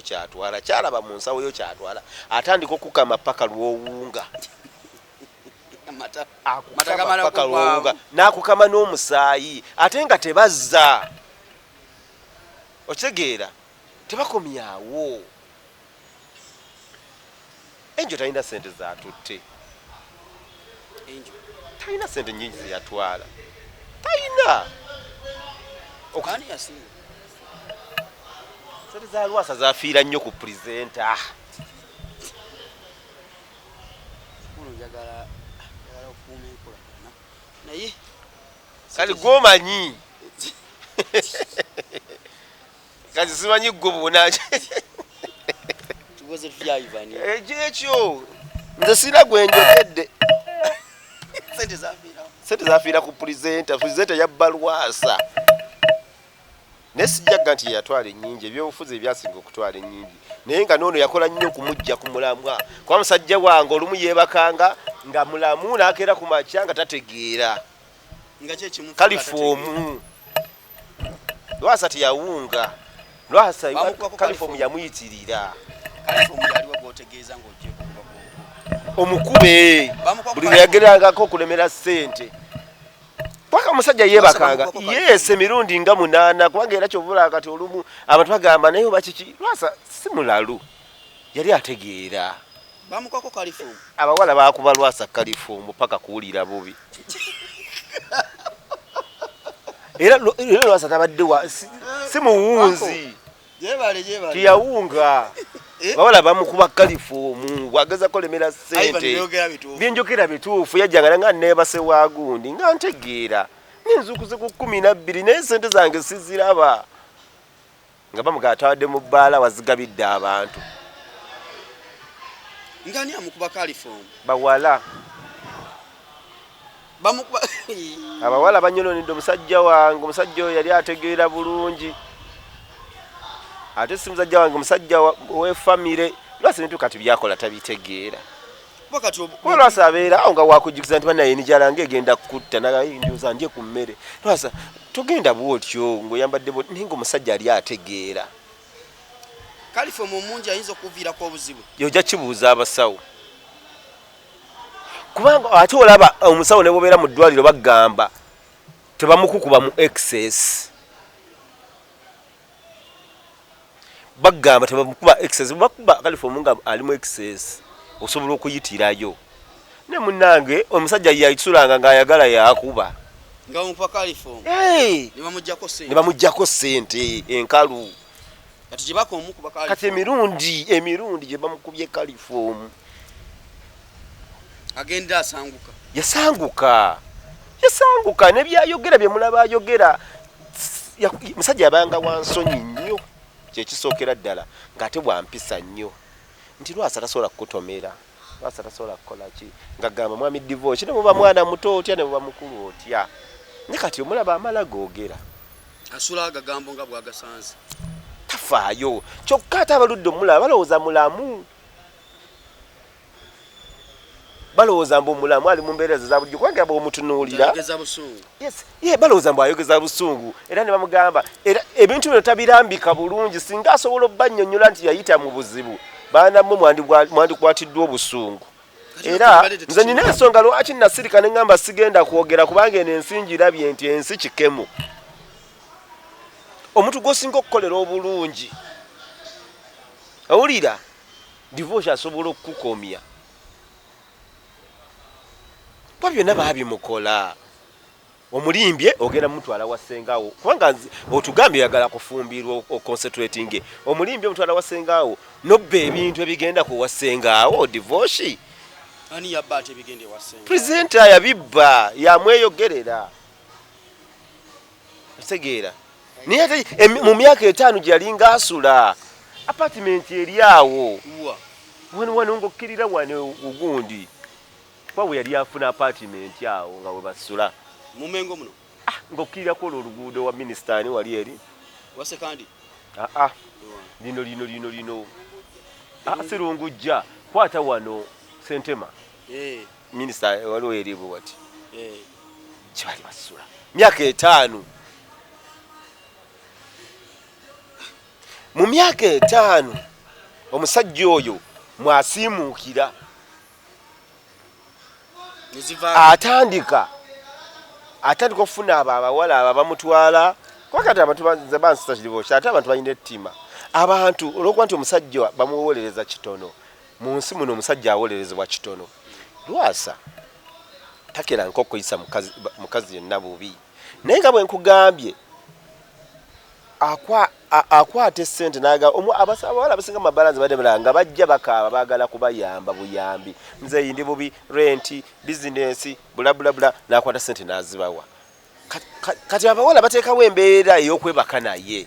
yo kyatwala atandika okukama paka lw'owunga n'akukama n'omusaayi ate nga tebazza okitegeera tebakomyawo enjo talina sente zatutte talina sente nyingi zeyatwala talina sente za Lwasa zafiira nnyo ku pulezenta kali gwomanyi kazi simanyi gwe bunaki ekyo nze sira gwenjogedde sente zafiira ku pulezenta yabba Lwasa naye sijjaga nti yatwala ennyingi ebyobufuzi ebyasinga okutwala ennyingi naye nga noono yakola nnyo okumujja ku mulamwa kuba musajja wange olumu yeebakanga nga mulamu n'akeera ku makya nga tategeera Kalifomu Lwasa teyawunga Lwasa Kalifomu yamuyitirira omukube buli yagerangako okulemera ssente paka musajja yeebakanga yes emirundi nga 8 kubanga era kyovula kati olumu abantu bagamba naye oba kiki Lwasa si mulalu yali ategeera bamukako Kalifomu abawala bakuba Lwasa Kalifomu paka kuwulira bubi era Lwasa tabadde si muwunzi tiyawunga bawala bamukuba Kalifomu wageza kolemera ssente byenjogera bituufu yajjanga nga neebase waagundi nga ntegeera ninzukuze ku 12 naye ssente zange siziraba nga bamugaa atawadde mu bbaala wazigabidde abantu ngani amukuba Kalifomu bawala bamukuba abawala banyolonedde omusajja wange omusajja oyo yali ategeera bulungi ate si musajja wange musajja w'effamire Lwasa bintu kati byakola tabitegeera Lwasa abeera awo nga wakujukiza nti banaye nijalange egenda kutta ndowooza ndye ku mmere Lwasa togenda bwotyo ng'oyambadde naye ng'omusajja ali ategeera Kalifomu omungi ayinza okuviirako obuzibu yojja kibuuza abasawo kubanga ate olaba omusawo ne bobeera mu ddwaliro bagamba tebamukukuba mu excess bagamba tebamukuba excess bakuba Kalifomu nga ali mu excess osobola okuyitirayo ne munnange omusajja yayisulanga ng'ayagala yakuba nga bamukuba Kalifomu ne bamuggyako ssente enkalu kati gye bakomukuba Kalifomu kati emirundi gye bamukubye Kalifomu agenda yasanguka ne byayogera bye mulaba ayogera musajja yabanga wansonyi nnyo kyekisookera ddala ng'ate bwampisa nnyo nti Lwasa tasobola kukutomera Lwasa tasobola kukola ki nga gamba mwami divorce ne muba mwana muto otya ne muba mukulu otya ne kati omulaba amala googera asula agagambo nga bwagasanze tafaayo kyokka ate abaludde omulaba balowooza mulamu balowooza mbu omulamu ali mu mbeera za bulijjo kubanga bw'omutunuulira balowooza mbu ayogeza busungu era ne bamugamba era ebintu bino tabirambika bulungi singa asobola obbannyonnyola nti yayita mu buzibu baanammwe mwandikwatiddwa obusungu era nze nina ensonga lwaki nasirika ne ŋŋamba sigenda kwogera kubanga eno ensi ngirabye nti ensi kikemu omuntu gw'osinga okukolera obulungi owulira divorce asobola okukukomya kwa byonna baabimukola omulimbye ogenda mutwala wasengawo kubanga otugambye yagala kufumbirwa oconcentrating omulimbye omutwala wasengawo nobbe ebintu ebigenda kuwasengaawo divorce ani yabba ate bigende wasenga presenter yabibba yamweyogerera otegeera naye ate mu myaka 5 gye yalinga asula apartment eryawo wano ng'okkirira wano ugundi kwawe yali afuna apartment awo nga we basula mu Mengo muno ng'okkirirako oluguudo wa minisita ani wali eri wase kandi lino sirungujja kwata wano Sentema minisita waliwo eribu wati kyali basula myaka 5 mu myaka 5 omusajja oyo mwasiimuukira atandika okufuna abo abawala abo bamutwala kwakati abantu bansita kiriboki ate abantu balina ettima abantu olwokuba nti omusajja bamuwolereza kitono mu nsi muno omusajja awolerezebwa kitono lwasa takera nk'okuyisa mukazi yenna bubi naye nga bwe nkugambye akwata essente naga abasabawala abasinga mabalanzi bademera nga bajja bakaaba baagala kubayamba buyambi nze ndi bubi renti bizinesi bulabulabula nakwata ssente nazibawa kati abawala bateekawo embeera ey'okwebaka naye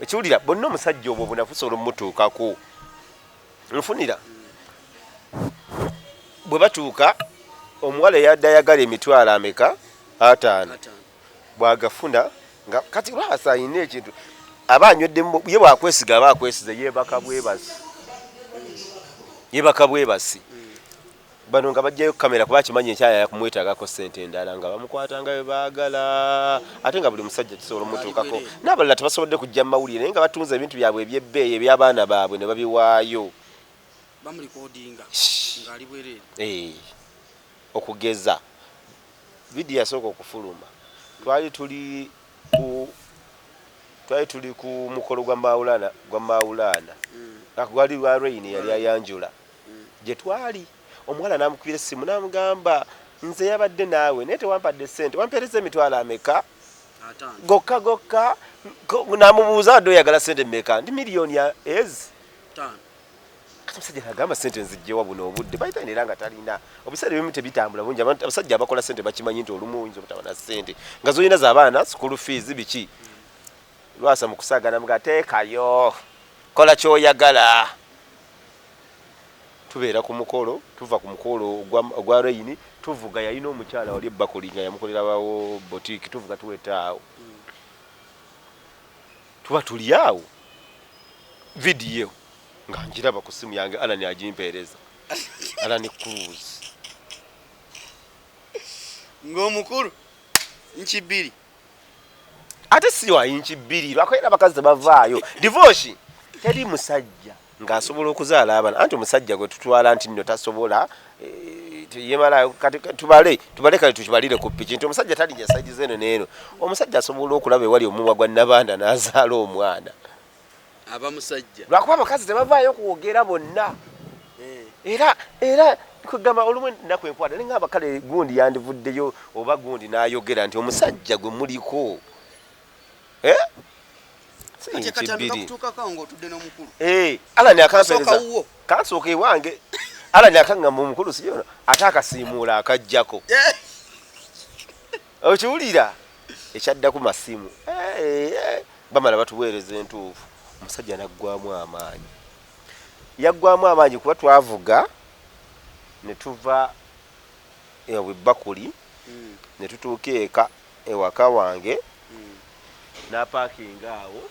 ekiwulira bonna omusajja obwo bunafusobola omutuukako nfunira bwe batuuka omuwala eyadde ayagala emitwalo ameka 5 bwagafuna nga kati lwasa ayina ekintu aba anywedde ye bwakwesiga aba akwesize yebaka bwebasi bano nga bajjayo kamera kuba kimanyi ekyaya kumwetaagako ssente endala nga bamukwatanga bwe baagala ate nga buli musajja kisobola omutuukako n'abalala tebasobodde kujja mu mawulire naye nga batunza ebintu byabwe ebyebbeeyi eby'abaana baabwe ne babiwaayo okugeza vidiyo yasooka okufuluma twali tuli ku mukolo gwa mawulana gwali lwa rain yali ayanjula gye twali omuwala n'amukubira essimu n'amugamba nze yabadde naawe naye tewampadde ssente wampeereza emitwalo ameka gokka n'amubuuza adde oyagala ssente mmeka ndi miliyoni ezi kati omusajja n'agamba ssente nzijjewa buno obudde bayita era nga talina obiseera ebimu tebitambula bungi abasajja abakola ssente bakimanyi nti olumu oyinza obutabona ssente nga zolina z'abaana school fees biki lwasa mu kusaagana mga teekayo kola kyoyagala tubeera ku mukolo tuva ku mukolo ogwa rain tuvuga yalina omukyala wali ebbakuli nga yamukolera bawo boutique tuvuga tuweta awo tuba tuli awo vidiyo nga njiraba ku simu yange Alani agimpeereza Alani Cruz ng'omukulu inchi 2 ate si wa inchi 2 lwakoera abakazi bavaayo divorce teri musajja ng'asobola okuzaala abaana anti omusajja gwe tutwala nti nno tasobola yemala kati tubale kale tukibalire ku piki nti omusajja talijja saidi zeno neeno omusajja asobola okulaba ewali omumwa gwa Nabanda n'azaala omwana abamusajja lwakuba abakazi tebavaayo kuwogera bonna era kugamba olumu nnaku enkwata ne ng'abakale gundi yandivuddeyo oba gundi n'ayogera nti omusajja gwe muliko Alani akampeereza kansooka ewange Alani akaŋŋamba omukulu siyono ate akasiimuula akajjako okiwulira ekyaddaku masimu bamala batuweereza entuufu omusajja yaggwamu amaanyi kuba twavuga ne tuva ebbakuli ne tutuuka eka ewaka wange n'apaakinga awo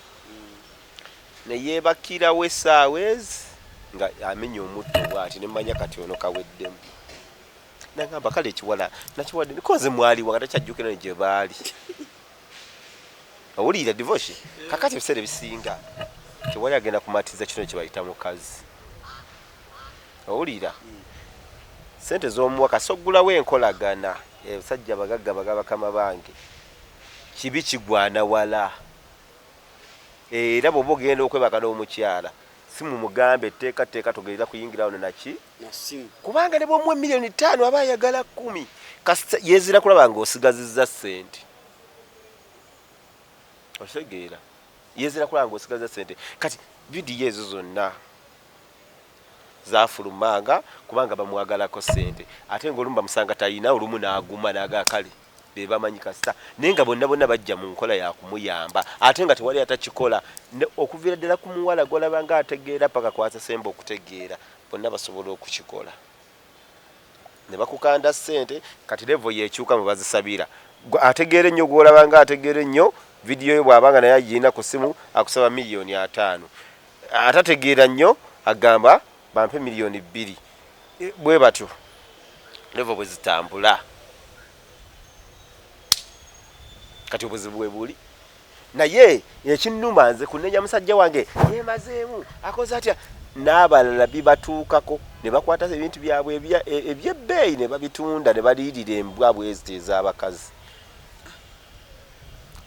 ne yeebakirawo essaawa ezi nga amenya omutto bw'ati ne mmanya kati ono kaweddemu nagamba kale ekiwala nakiwadde nikoze mwaliwa nga takyajjukira ne gye baali owulira divorce kakati ebiseera ebisinga kiwali agenda kumatiza kino kye bayita mukazi owulira sente z'omuwa kasoggulawo enkolagana ebisajja bagagga bagabakama bange kibi kigwana wala era bw'oba ogenda okwebaka n'omukyala si mu mugambe etteekateeka togerera kuyingira wano naki kubanga ne bw'omuwa miliyoni 5 aba ayagala 10 kasita yeezira kulaba ng'osigazizza ssente otegeera yeezira kulaba ng'osigazizza ssente kati vidiyo ezo zonna zafulumanga kubanga bamwagalako sente ate ng'olumu bamusanga talina olumu n'aguma n'agaa kale be bamanyi kasita naye nga bonna bajja mu nkola ya kumuyamba ate nga tewali atakikola okuviira ddala ku muwala gw'olaba nga ategeera paka kwasa sembe okutegeera bonna basobola okukikola ne bakukanda sente kati levo yekyuka mu bazisabira ategeera ennyo gw'olaba nga ategeera ennyo vidiyo ye bw'abanga naye agirina ku simu akusaba miliyoni 5 atategeera nnyo agamba bampe miliyoni 2 bwe batyo levo bwe zitambula kati obuzibu bwe buli naye ekinnuma nze kunenya musajja wange yemazeemu akoze atya n'abalala bibatuukako ne bakwata ebintu byabwe ebyebbeeyi ne babitunda ne baliirira embwa bweziti ez'abakazi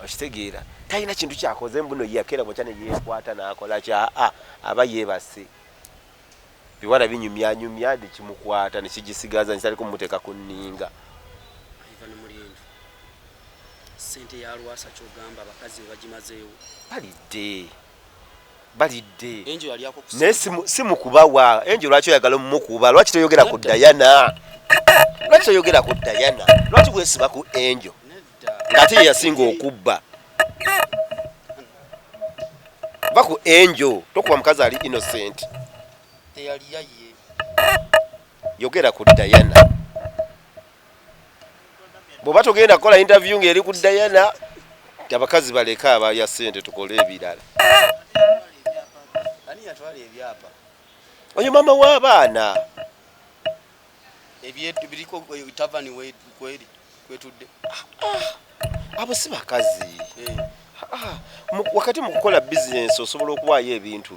okitegeera talina kintu kyakoze mbuno yakeera bwekya ne yeekwata n'akola kya aba yeebase biwala binyumyanyumya ne kimukwata ne kigisigaza nkisaliko mumuteeka ku nninga sente ya Lwasa kyogamba abakazi bagimazeewo balidde enjo yali ako naye simukubawa enjo lwaki oyagala omumukuba lwaki toyogera ku Dayana lwaki gwesiba ku enjo ng'ate ye yasinga okubba va ku enjo tokuba mukazi ali innocent teyali yaye yogera ku Dayana bw'oba togenda kukola interview ng'eri ku Dayana abakazi baleka abaya sente tukole ebirala ani yatwala ebyapa oyo mama w'abaana ebyetu biriko tavani kwetudde abo si bakazi wakati mu kukola bizinensi osobola okuwaayo ebintu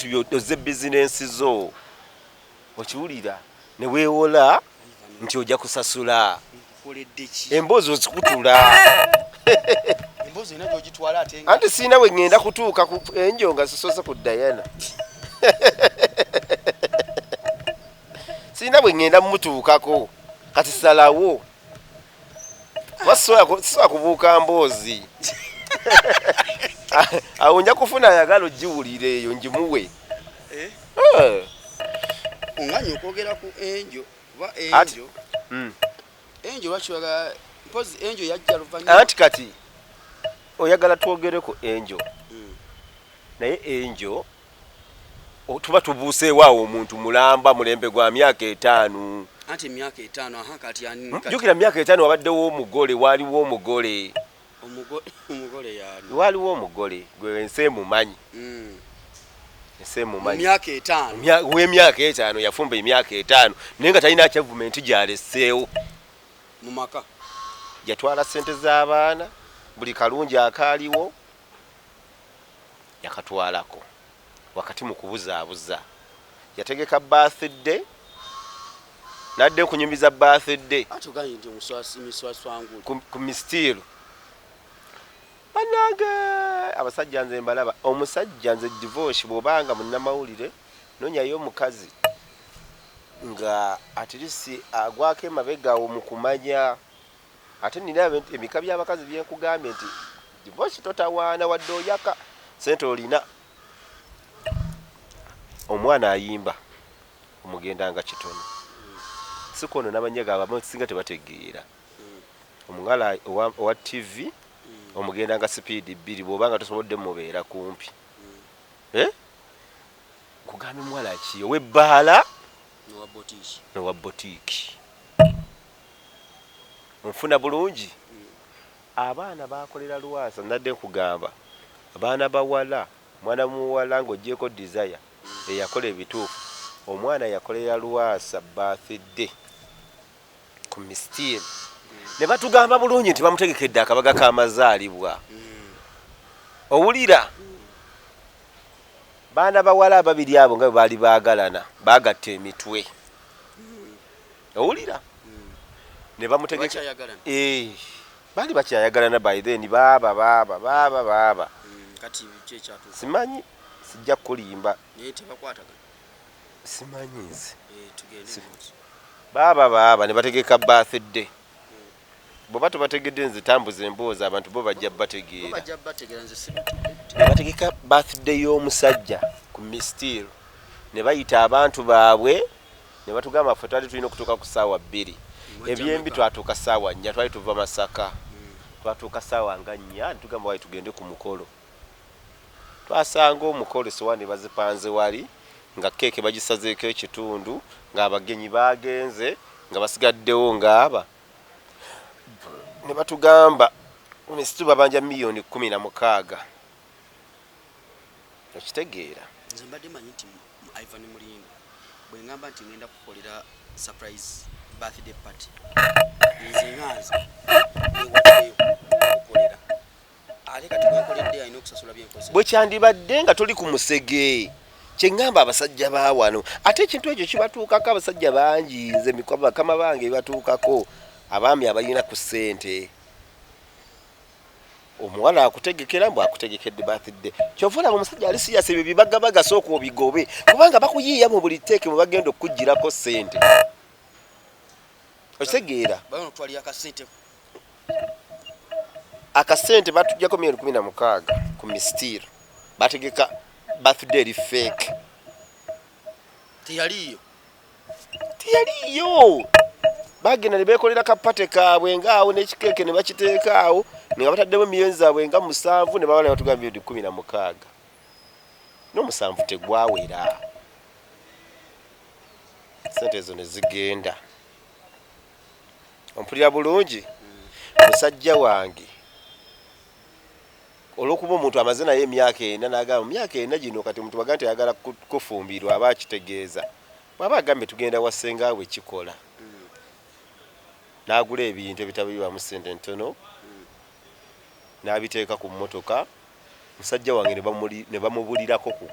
byo oze bizinensi zo okiwulira ne weewola nti ojja kusasula emboozi ozikutula anti siina bwe ŋŋenda kutuuka ku enjo nga zisoose ku Dayana siina bwe ŋŋenda mumutuukako kati salawo sisobola kubuuka mboozi awo nja kufuna ayagala ogiwulira eyo ngimuwe onganya okwogera ku enjo oba enjo enjo lwakiwaga mpozi enjo yajja luvannyuma anti kati oyagala twogere ku enjo naye enjo tuba tubuuseewaawo omuntu mulamba mulembe gwa myaka 5 anti emyaka 5 kati jjukira myaka 5 wabaddewo omugole waaliwo omugole yani waaliwo omugole gwe ensi emumanyi emyaka 5 w'emyaka 5 yafumba emyaka 5 naye nga talina akyavumenti gy'aleseewo mu maka yatwala ssente z'abaana buli kalungi akaaliwo yakatwalako wakati mu kubuzaabuza yategeka birthday nadde kunyumiza birthday atuganye nti miswaswangu ku mistiru banange abasajja nze mbalaba omusajja nze divorce bw'obanga munnamawulire nonyayo omukazi nga atirisi agwako emabegawo mu kumanya ate nina ebika by'abakazi byenkugambye nti divorce totawaana wadde oyaka sente olina omwana ayimba omugendanga kitono sikono n'abanyega abamu singa tebategeera omungala owa TV omugendanga speed 2 bw'obanga tosobodde mubeera kumpi kugambye mwala ki ow'ebbaala nowa botiki nfuna bulungi abaana bakolera Lwasa nadde nkugamba abaana bawala mwana muwala ng'ogyeko desire eyakola ebituufu omwana yakolera Lwasa birthday ku mistiru ne batugamba bulungi nti bamutegekedde akabaga k'amazaalibwa owulira baana bawala ababiri abo nga baali baagalana baagatta emitwe owulira ne bamutegeka baali bakyayagalana by then baaba kati kyekyato simanyi sijja kulimba naye tebakwatagana simanyi nze tugende baaba ne bategeka birthday bwe tubategedde nze tambuza emboozi abantu bo bajja bategeera. Bajja bategeera nze si. Ne bategeka birthday y'omusajja ku Mistiro. Ne bayita abantu baabwe ne batugamba ffe twali tulina okutuuka ku ssaawa 2. Ebyembi twatuuka ssaawa 4 twali tuva Masaka. Twatuuka ssaawa nga 4 tugamba wayi tugende ku mukolo. Twasanga omukolo essowaani bazipanze wali nga keeke bagisazeeko ekitundu ng'abagenyi baagenze nga basigaddewo ng'aba. Ne batugamba Mistiro babanja miliyoni 16. Okitegeera. Nze mbadde manyi nti Ivan Mulinga bwe ngamba nti ngenda kukolera surprise birthday party. Nze nganze ewaddeyo okukolera. Ale kati bwenkoledde alina okusasula byenkoze. Bwe kyandibadde nga toli ku musege. Kye ngamba abasajja ba wano. Ate ekintu ekyo kibatuukako abasajja bangi nze mikoma bakama bange bibatuukako. Abaami abalina ku ssente. Omuwala akutegekera mbw akutegekedde birthday. Kyova olaba omusajja ali serious ebyo bibagabaga sooka obigobe. Kubanga bakuyiiya mu buli teeke mwe bagenda okuggyirako ssente. Okitegeera. Bano twali akasente. Akasente batuggyako miliyoni 16 ku Mistiro. Bategeka birthday eri fake. Teyaliyo. Bagenda ne beekolera kapate kaabwe ngaawo n'ekikeeke ne bakiteeka awo ne bataddemu miliyoni zaabwe nga 7 ne bawala batugamba miliyoni 16. N'omusanvu tegwawera. Sente ezo ne zigenda. Ompulira bulungi. Musajja wange olwokuba omuntu amaze naye emyaka 4 n'agamba myaka 4 gino kati omuntu baga nti ayagala kufumbirwa aba akitegeeza. Bw'aba agambe tugenda wasenga we kikola. N'agula ebintu ebitabibamu ssente ntono. N'abiteeka ku mmotoka. Musajja wange ne bamubulirako ku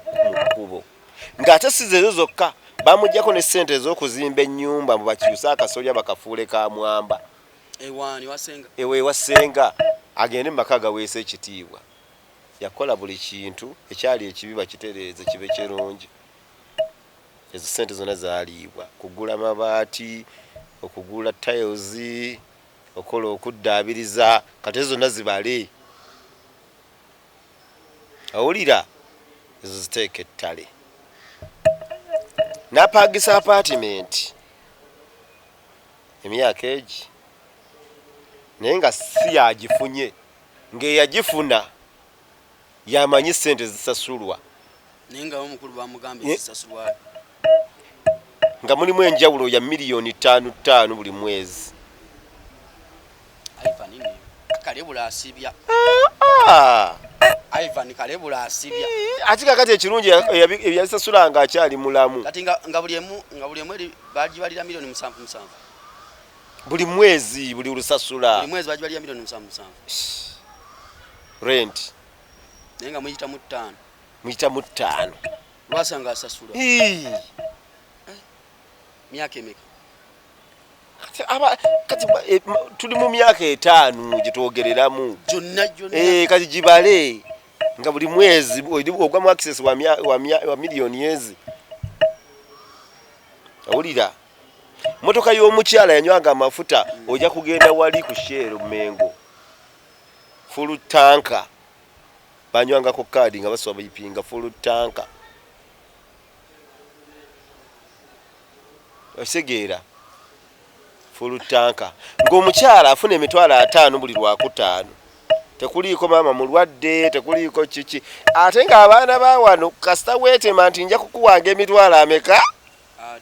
kkubo. Ng'ate si zezo zokka bamuggyako ne ssente ez'okuzimba ennyumba mu bakyusa akasolya bakafuule ka mwamba. Ewaani wasenga. Ewe wasenga agende mu maka gaweesa ekitiibwa. Yakola buli kintu ekyali ekibi bakitereeze kibe kirungi. Ezo ssente zonna zaaliibwa. Kugula mabaati, okugula tiles, okola okuddaabiriza, kati ezo zonna zibale. Awulira ezo ziteeka ettale. N'apaagisa apartment emyaka egi naye nga si yagifunye ng'eyagifuna yamanyi ssente zisasulwa. Naye nga omukulu bamugambye zisasulwa. Nga mulimu enjawulo ya miliyoni 5 buli mwezi. Ivan nini? Kalebula asibya. Ivan kalebula asibya. Ati kakati ekirungi ebyasasula nga akyali mulamu. Kati nga buli emu bagibalira miliyoni 7. Buli mwezi buli lusasula. Buli mwezi bagibalira miliyoni 7. Rent. Naye nga muyita mu 5. Muyita mu 5. Lwasanga asasula. Myaka emeka. Kati tuli mu myaka 5 gitwogereramu. Jonna. Kati gibale nga buli mwezi ogwa mu access wa miliyoni ezi. Awulira. Motoka y'omukyala yanywanga amafuta ojja kugenda wali ku Shell Mengo. Full tanka. Banywanga ku kadi nga baswa bayipinga full tanka. Osegeera. Full tanka. Ng'omukyala afuna emitwalo 5 buli Lwakutaano. Tekuliiko maama mulwadde, tekuliiko kiki. Ate ng'abaana ba wano kasita weetema nti nja kukuwanga emitwalo ameka?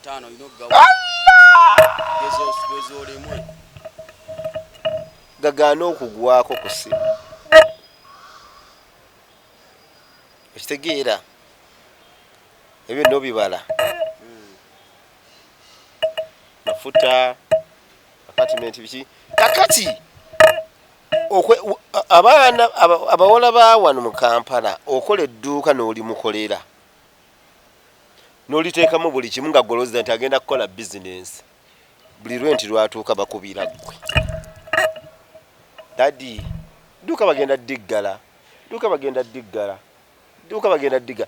5 inogawa. Gezolemwe. Gagaana okugwako ku ssimu. Okitegeera. Ebyo nno bibala. Mafuta, apartment biki. Kakati abaana abawala ba wano mu Kampala okola edduuka n'oli mukolera. N'oliteekamu buli kimu nga goloza nti agenda kukola business. Buli lwenti lwatuuka bakubira ggwe. Daddy, duuka bagenda diggala.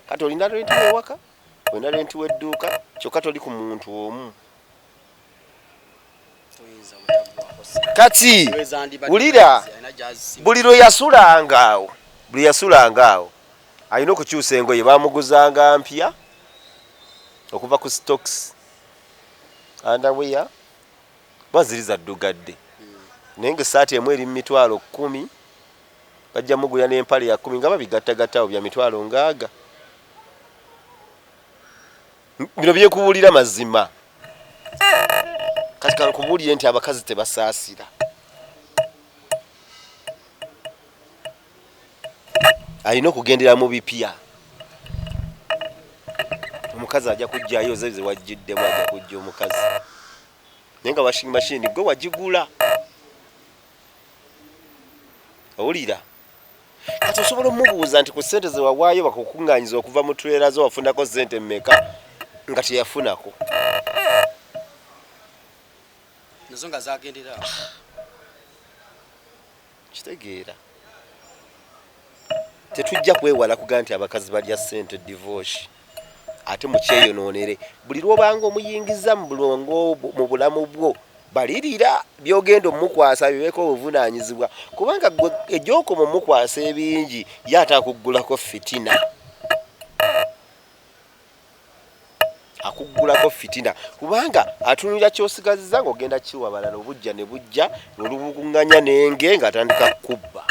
Kati olina lwenti wewaka? Olina lwenti wedduuka? Kyokka toli ku muntu omu. Toyinza butagwako. kati ulira buli lwe yasulanga awo alina okukyusa engoye bamuguzanga mpya okuva ku stocks andawea baziriza ddugadde naye ng'essaati emu eri mu mitwalo 10 bajja mugulya n'empale ya 10 nga babigattagattawo bya mitwalo ngaaga. Bino byekubuulira mazima kati kankubuulire nti abakazi tebasaasira. Alina okugendera mu bipya. Omukazi ajja kujjayo ze wajjiddemu ajja kujja omukazi naye nga washing machine gwe wagigula owulira kati osobola omubuuza nti ku ssente ze wawaayo bakukuŋŋaanyiza okuva mu trailer zo wafunako ssente mmeka nga teyafunako nazo nga zagendera kitegeera tetujja kwewala kugaa nti abakazi balya ssente divorce ate mukyeyonoonere buli lwobanga omuyingiza mu bulongo mu bulamu bwo balirira byogenda omukwasa bibeeko obuvunaanyizibwa kubanga egyokoma omukwasa ebingi yatakuggulako fitina akuggulako fitina kubanga atunulira kyosigaziza ng'ogenda kiwa balala obujja ne bujja nolubukuŋŋanya nenge ng'atandika kubba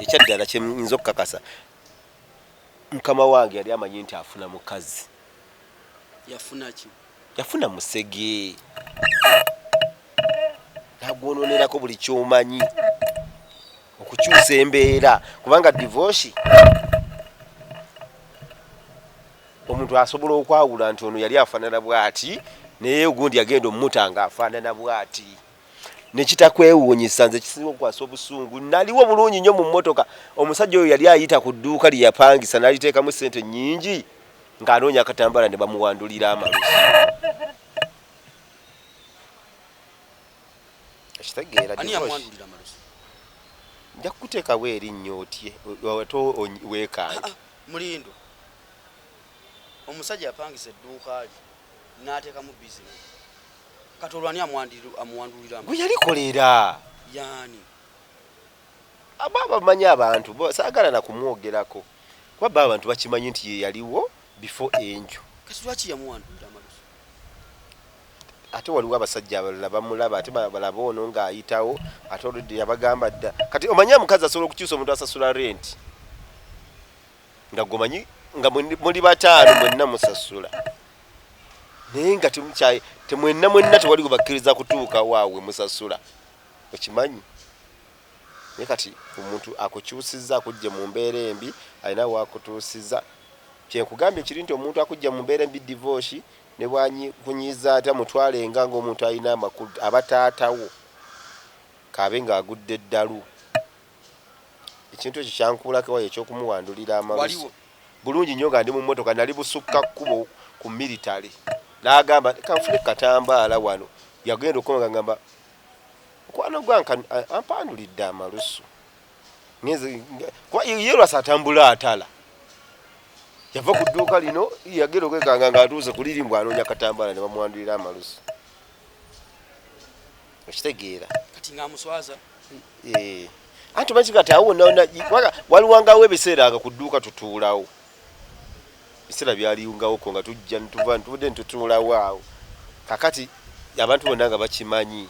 ekyaddala kyeyinza okukakasa mukama wange yali amanyi nti afuna mukazi yafuna musege nagwononerako buli kyomanyi okukyusa embeera kubanga divorce omuntu asobola okwawula nti ono yali afaanana bw'ati naye ogundi yagenda omutanga afaanana bw'ati nekitakwewuunyisa nze kisinga okukwasa obusungu naliwo bulungi nnyo mu mmotoka omusajja oyo yali ayita ku dduuka lye yapangisa n'aliteekamu ssente nnyingi ng'anoonya akatambala ne bamuwandulira amalusu ekitegeera nja kukuteekawo erinnya otye ate weekange Mulindo omusajja yapangisa edduuka lye n'ateekamu bizinesi kati olwani amuwandulira gwe yalikolera yani aba bamanyi abantu saagala na kumwogerako kuba baba abantu bakimanyi nti ye yaliwo before enjo kati lwaki yamuwandulira amalusu ate waliwo abasajja abalala bamulaba ate balaba ono ng'ayitawo ate oludde yabagamba dda kati omanyi omukazi asobola okukyusa omuntu asasula renti nga gomanyi nga muli bataano mwenna musasula naye nga temwenna tewali kubakkiriza kutuuka waawe musasula okimanyi naye kati omuntu akukyusiza akujja mu mbeera embi alina waakutuusiza kyenkugambye kiri nti omuntu akujja mu mbeera embi divorce ne bwanyikunyiza ate amutwalenga ng'omuntu alina amakulu abataatawo kaabe ng'agudde eddalu ekintu ekyo kyankuulako ekyokumuwandulira amalusu bulungi nnyo nga ndi mu mmotoka nali busukka kkubo ku militale n'agamba kanfune katambaala wano yagenda okukomaga ngamba mukwano gwange ampandulidde amalusu ye lwasa atambula atala yava ku dduuka lino yagenda okwekanga ng'atuuse ku liri mbw anoonya katambaala ne bamwandulira amalusu okitegeera kati ng'amuswaza anti omanyi kati awo waliwangawo ebiseera nga ku dduuka tutuulawo biseera byaliyungawoko nga tujja ntuvudde ntutuulawo awo kakati abantu bonna nga bakimanyi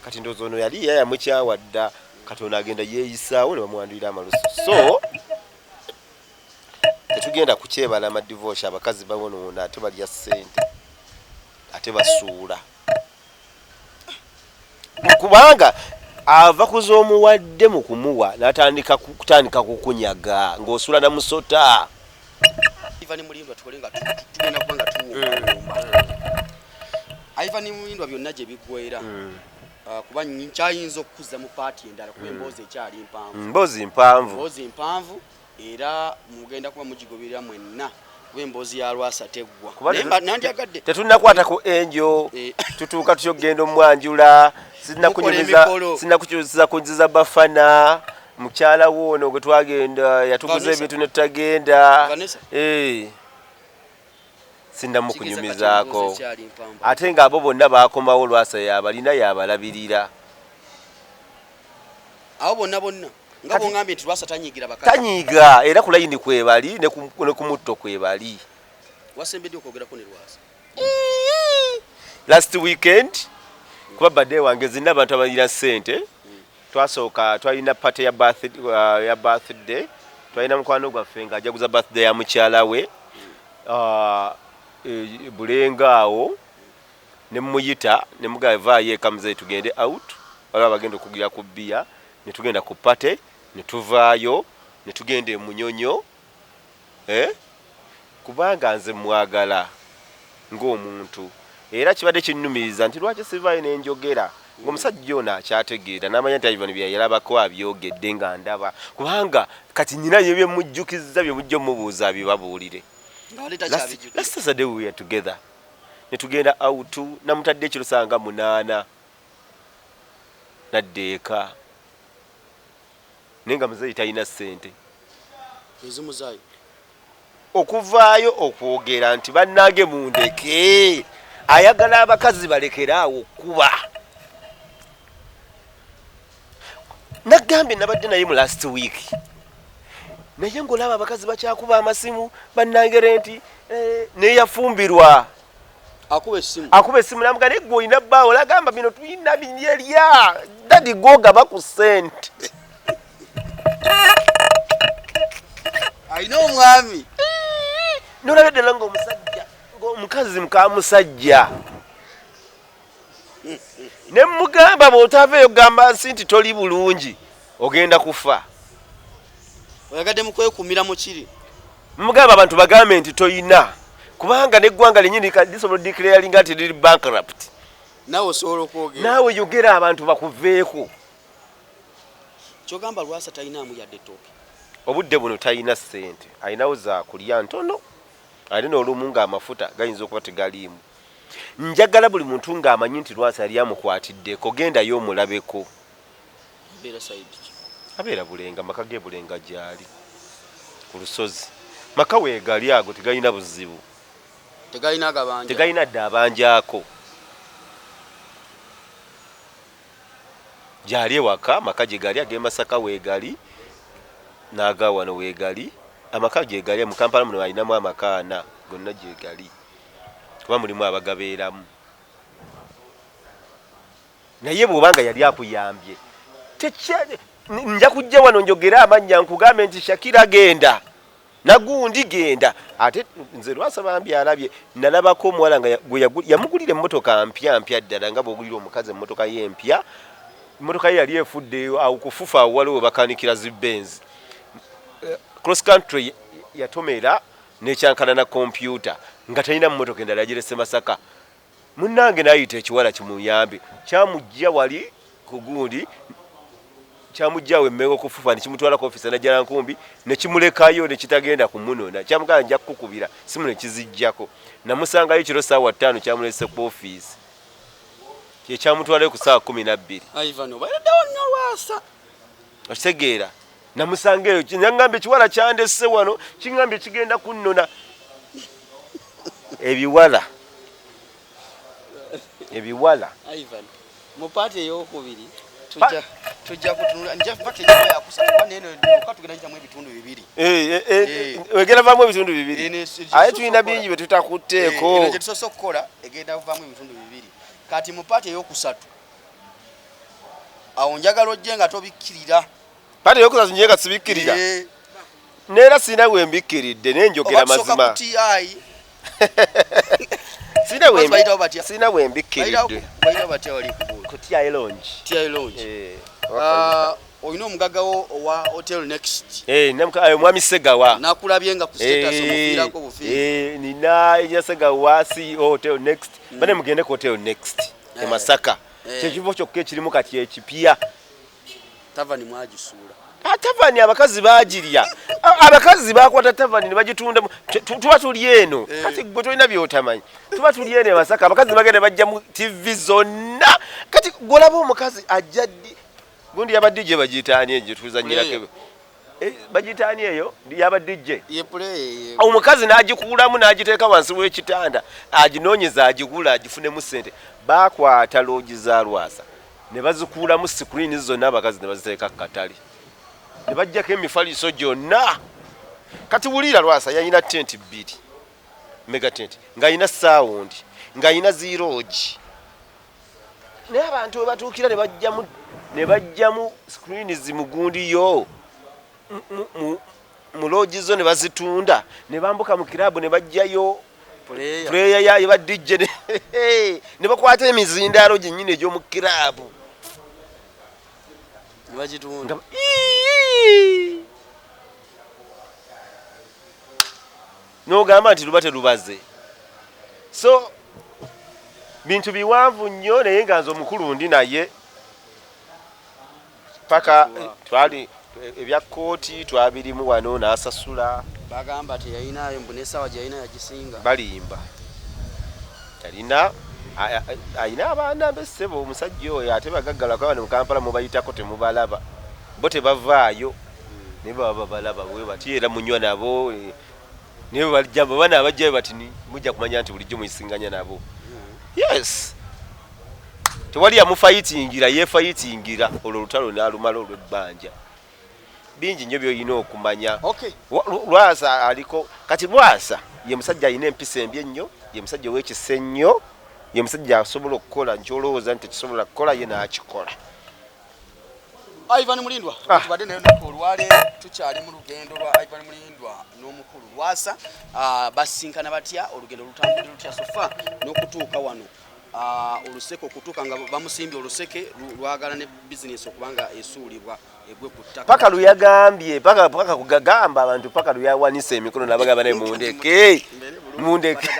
kati ndowooza ono yali yayamukyawa dda kati ono agenda yeeyisaawo ne bamwandulira amalusu so tetugenda kukyebala amadivorce abakazi babonoona ate balya ssente ate basuula kubanga ava kuzoomuwadde mu kumuwa n'atandika kukunyaga ng'osula na musota Ivan Mulindwa tukole nga tugenda kuba nga tuwomba Ivan Mulindwa byonna gye biggweera kuba nkyayinza okukuza mu paati endala kuba emboozi ekyali mboozi mpanvu era mugenda kuba mugigoberera mwenna kuba emboozi ya lwasa teggwa nandyagadde tetunnakwata ku enjo tutuuka tutyo okugenda omwanjula sinnakukyusiza kunziza bafana mukyala woono gwe twagenda yatuguza ebintu ne tutagenda sinnamukunyumizaako ate nga abo bonna baakomawo Lwasa yabalina yabalabirira abo bonna nga bongambye nti Lwasa tanyigira bakazi tanyiga era ku layini kwebali ne ku mutto kwebali wasembedde okwogerako ne Lwasa last weekend kuba birthday wange zina abantu abalina ssente twasooka twalina party ya birthday twalina mukwano gwaffe nga ajaguza birthday ya mukyala we bulenga awo ne muyita ne mugavaayo ekamuze tugende out wala bagenda okugira ku bia ne tugenda ku party ne tuvaayo ne tugenda e Munyonyo kubanga nze mwagala ng'omuntu era kibadde kinnumiriza nti lwaki sivaayo n'enjogera ng'omusajja ono akyategeera n'amanya nti Ivan byayalabako abyogedde nga ndaba kubanga kati nyina bye byemujjukiza bye mujja mubuuza abibabuulire last Saturday we were together ne tugenda out namutadde ekiro sanga 8 nadde eka nenga muzeyi talina ssente ezimuzayo okuvaayo okwogera nti bannange mundeke ayagala abakazi balekeraawo okuba nagambye nabadde naye mu last week naye ng'olaba abakazi bakyakuba amasimu bannange renti neyafumbirwa akuba essimu namuga naye gwe olina bbaawo lagamba bino tulina binyerya dadi gogaba ku ssente ayina omwami nolabye ddala ng'omusajja ng'omukazi mukamusajja ne mugamba bw'otaaveeyo gamba nsi nti toli bulungi ogenda kufa oyagadde mukwekumira mu kiri mugamba abantu bagambe nti toyina kubanga n'eggwanga lennyini lisobola declaringa nti liri bankrupt naawe osobola okwogera naawe yogera abantu bakuveeko kyogamba Lwasa talinaamu yadde ettooke obudde buno talina ssente alinawo za kulya ntono ate n'olumu ng'amafuta gayinza okuba tegaliimu njagala buli muntu ng'amanyi nti Lwasa yali amukwatiddeko gendayo omulabeko abeera Bulenga maka ge Bulenga gyali ku lusozi maka weegali ago tegalina buzibu tegalina dde abanjako gyali ewaka maka gye gali ag'e Masaka weegali n'aga wano weegali amaka gyegali mu Kampala muno alinamu amaka 4 gonna gyegali kuba mulimu abagabeeramu naye bw'obanga yali akuyambye nja kujja wano njogera amannya nkugambe nti Shakira genda nagundi genda ate nze Lwasa bambi alabye nalabako omuwala nga yamugulira emmotoka mpya ddala nga bw'ogulira omukazi emmotoka ye empya emmotoka ye yali efudde awo kufufa awo waliwo bakanikira zibenzi cross country yatomera n'ekyankana na kompyuta nga talina mmotoka endala yagirese Masaka munnange n'ayita ekiwala kimuyambe kyamujja wali ku gundi kyamujjawe emmego kufufa nekimutwala ku ofisi najjala nkumbi nekimulekayo nekitagenda kumunona kyamugala nja kukubira simu nekizijjako namusangayo ekiro ssaawa 5 kyamulese ku ofisi kyekyamutwalayo ku ssaawa 12 okitegeera namusangayo nangambye ekiwala kyandesse wano kingambye kigenda kunnona ebiwala mu paati ey'okubiri tujja kutunula nja pate nja ya kusaba neno okatugenda kitamu ebitundu bibiri wegera vamu ebitundu bibiri aye tulina bingi bye tutakuteeko eno kyetusoose okukola egenda kuvamu ebitundu bibiri kati mu paati ey'okusatu awo njagala ojje nga tobikkirira paati ey'okusatu nje nga sibikkirira neera sina wembikkiridde nenjogera mazima sina wembikkiridde kutia elonji oyina omugagawo owa hotel next mwami Segawa nakulabye nga ku status omufiirako bufiiri nina enya Segawa si hotel next bane mugende ku hotel next e Masaka kyekifo kyokka ekirimu kati ekipya tavani mwagisuula tavani abakazi bagirya abakazi bakwata tavani ne bagitunda tuba tuli eno kati gwe tolina byotamanyi tuba tuli eno e Masaka abakazi bagenda bajja mu TV zonna kati golaba omukazi ajjaddi gundi yabaddi gye bagiyitaani egyo tuzanyirako bagitani eyo yaba DJ ye play omukazi n'agikuulamu n'agiteeka wansi w'ekitanda aginoonyeza agigula agifunemu ssente bakwata loogi za Lwasa ne bazikuulamu screen zonna abakazi ne baziteeka ku katale ne bajjako emifaliso gyonna kati wulira Lwasa yalina tent bbiri mega tent ng'alina sound ng'alina ziroogi naye abantu we batuukira ne bajjamu screen zimugundi yo mu loogi zo ne bazitunda ne bambuka mu kirabu ne bajjayo player ya ba DJ ne bakwata emizindaalo gyennyini egy'omu kirabu ne bagitunda n'ogamba nti lubate lubaze so bintu biwanvu nnyo naye nga nze omukulu ndi naye paka twali ebya kooti twabirimu wano n'asasula bagamba teyayinayo mbunesawa gyeyayina yagisinga balimba ayina abaana besebo omusajja oyo ate bagaggalako abane mu Kampala mubayitako temubalaba bo tebavaayo naye baba babalaba bwe bati era munywa nabo naye balijamba bana abajjayo bati mujja kumanya nti bulijjo muyisinganya nabo yes tewali yamufayitingira yefayitingira olwo olutalo n'alumala olw'ebbanja bingi nnyo by'olina okumanya Lwasa aliko kati Lwasa ye musajja alina empisa embi ennyo ye musajja ow'ekisa ennyo ye musajja asobola okukola nkyolowooza nti tekisobola kukola ye n'akikola Ivan Mulindwa tubadde nayo olwale tukyali mu lugendo lwa Ivan Mulindwa n'omukulu Lwasa basinkana batya olugendo lutambulira lutya sofa n'okutuuka wano oluseke okutuuka nga bamusimbye oluseke lwagala ne bizinesi okubanga esuulibwa egwe ku ttaka paka luyagambye paka kugagamba abantu paka luyawanisa emikono nabagamba naye mundeke